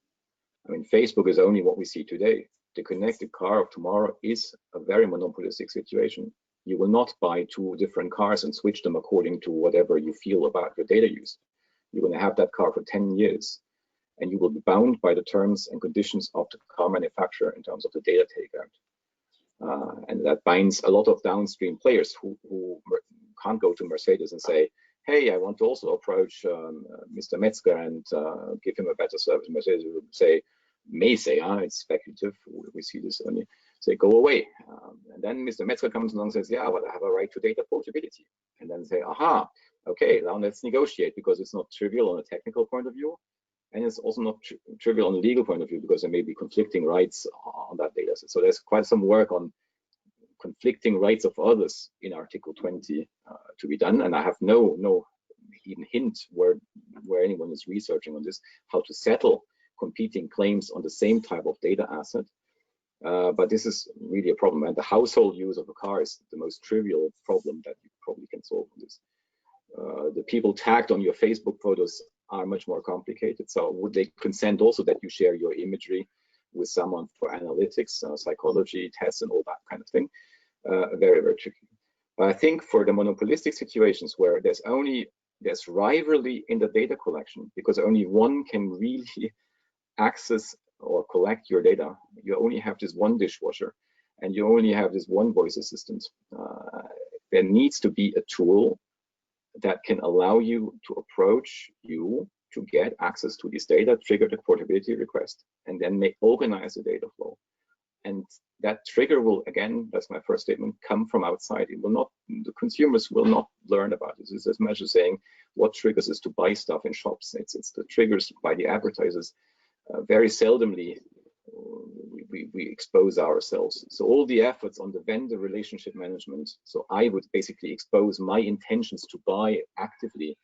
I mean, Facebook is only what we see today. The connected car of tomorrow is a very monopolistic situation. You will not buy two different cars and switch them according to whatever you feel about your data use. You're going to have that car for 10 years, and you will be bound by the terms and conditions of the car manufacturer in terms of the data takeout. And that binds a lot of downstream players who can't go to Mercedes and say, hey, I want to also approach Mr. Metzger and give him a better service. Mercedes may say, it's speculative, we see this only, say, go away. And then Mr. Metzger comes along and says, yeah, but I have a right to data portability. And then say, aha, okay, now let's negotiate, because it's not trivial on a technical point of view. And it's also not trivial on a legal point of view, because there may be conflicting rights on that data set. So there's quite some work on conflicting rights of others in Article 20 to be done. And I have no even hint where anyone is researching on this, how to settle competing claims on the same type of data asset. But this is really a problem. And the household use of a car is the most trivial problem that you probably can solve on this. The people tagged on your Facebook photos are much more complicated. So would they consent also that you share your imagery with someone for analytics, psychology tests, and all that kind of thing? Very, very tricky. But I think for the monopolistic situations where there's rivalry in the data collection, because only one can really access or collect your data, you only have this one dishwasher, and you only have this one voice assistant. There needs to be a tool that can allow you to approach you to get access to this data, trigger the portability request, and then organize the data flow. And that trigger will, again, that's my first statement, come from outside. It will not, the consumers will not learn about this. It's as much as saying what triggers us to buy stuff in shops. It's the triggers by the advertisers. Very seldomly we expose ourselves. So all the efforts on the vendor relationship management, so I would basically expose my intentions to buy actively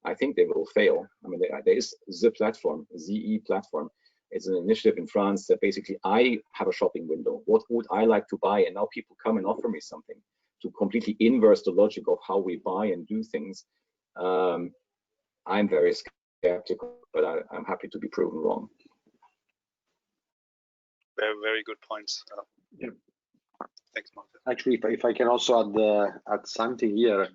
I think they will fail. I mean, there is the platform, ZE platform. It's an initiative in France that basically I have a shopping window. What would I like to buy? And now people come and offer me something to completely inverse the logic of how we buy and do things. I'm very skeptical, but I'm happy to be proven wrong. Very, very good points. Yeah. Thanks, Martin. Actually, if I can also add something here,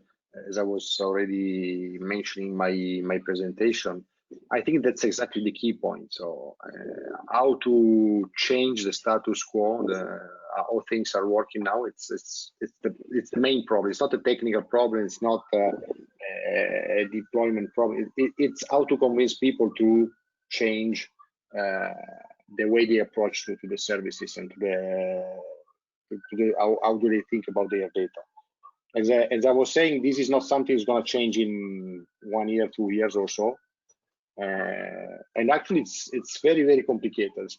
as I was already mentioning my presentation, I think that's exactly the key point. So how to change the status quo, how things are working now, it's the main problem. It's not a technical problem. It's not a deployment problem. It's how to convince people to change the way they approach to the services and how do they think about their data. As I was saying, this is not something that's going to change in 1 year, 2 years or so. And actually, it's very, very complicated.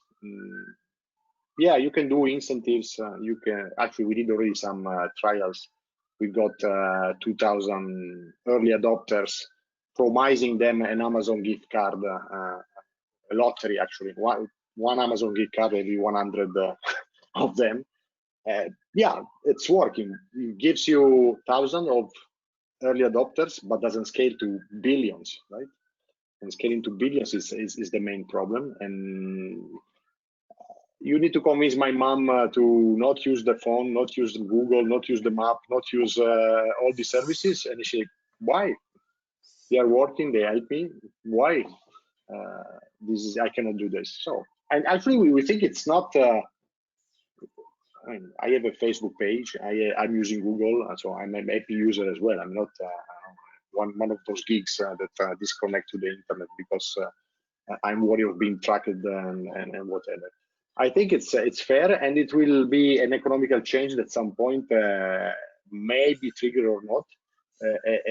Yeah, you can do incentives. You can actually, we did already some trials. We got 2,000 early adopters, promising them an Amazon gift card, a lottery actually. One Amazon gift card every 100 of them. Yeah, it's working. It gives you thousands of early adopters, but doesn't scale to billions, right? And scaling to billions is the main problem. And you need to convince my mom to not use the phone, not use Google, not use the map, not use all the services. And she, why? They are working, they help me. Why? I cannot do this. So, and actually, we think it's not. I have a Facebook page. I'm using Google, so I'm a happy user as well. I'm not one of those geeks that disconnect to the internet because I'm worried of being tracked and whatever. I think it's fair, and it will be an economical change at some point, may be triggered or not.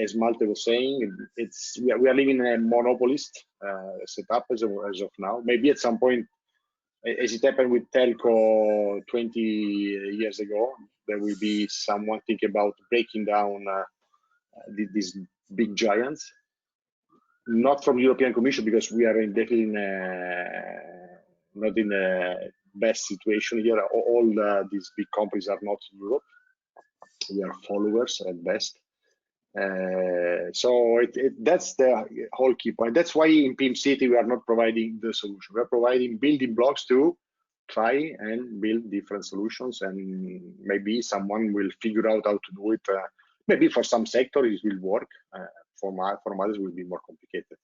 As Malte was saying, we are living in a monopolist setup as of now. Maybe at some point, as it happened with telco 20 years ago, there will be someone thinking about breaking down these big giants. Not from European Commission, because we are definitely not in a best situation here. All these big companies are not in Europe. We are followers at best. So that's the whole key point. That's why in PIMCITY we are not providing the solution. We are providing building blocks to try and build different solutions, and maybe someone will figure out how to do it. Maybe for some sectors it will work. For others it will be more complicated.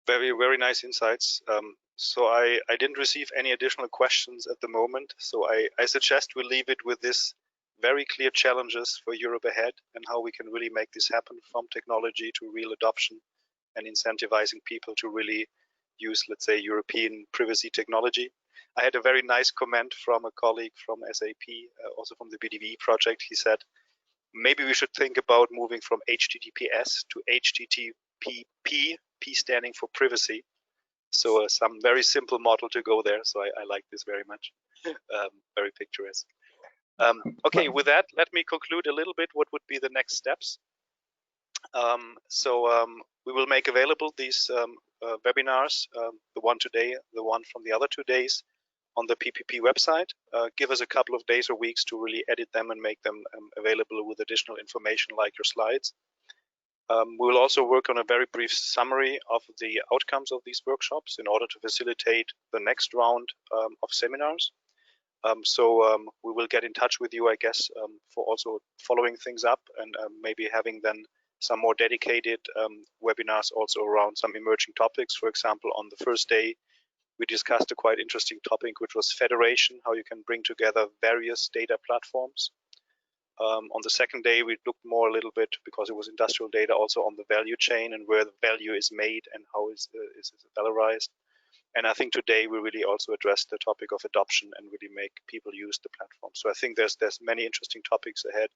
Very, very nice insights. So I didn't receive any additional questions at the moment. So I suggest we leave it with this very clear challenges for Europe ahead and how we can really make this happen, from technology to real adoption and incentivizing people to really use, let's say, European privacy technology. I had a very nice comment from a colleague from SAP, also from the BDV project. He said, maybe we should think about moving from HTTPS to HTTP, P standing for privacy. So some very simple model to go there. So I like this very much. Very picturesque. Okay, with that, let me conclude a little bit what would be the next steps. We will make available these webinars, the one today, the one from the other 2 days, on the PPP website. Give us a couple of days or weeks to really edit them and make them available with additional information like your slides. We will also work on a very brief summary of the outcomes of these workshops in order to facilitate the next round of seminars. We will get in touch with you, I guess, for also following things up and maybe having then some more dedicated webinars also around some emerging topics. For example, on the first day, we discussed a quite interesting topic, which was federation, how you can bring together various data platforms. On the second day, we looked more a little bit, because it was industrial data, also on the value chain and where the value is made and how is valorized. And I think today we really also addressed the topic of adoption and really make people use the platform. So I think there's many interesting topics ahead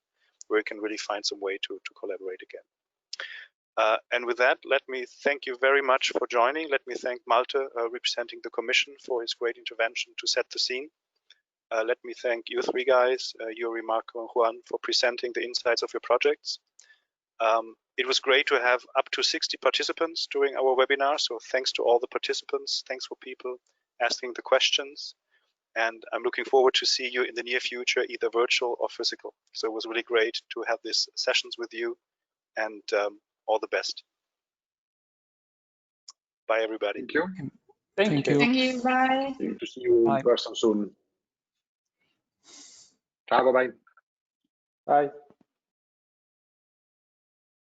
where you can really find some way to collaborate again. And with that, let me thank you very much for joining. Let me thank Malte, representing the Commission, for his great intervention to set the scene. Let me thank you three guys, Yury, Marco, and Juan, for presenting the insights of your projects. It was great to have up to 60 participants during our webinar. So thanks to all the participants. Thanks for people asking the questions. And I'm looking forward to see you in the near future, either virtual or physical. So it was really great to have these sessions with you, and all the best. Bye, everybody. Thank you. Thank you. Thank you. Bye. To see you in Bye. person soon. Ciao, bye-bye. Bye.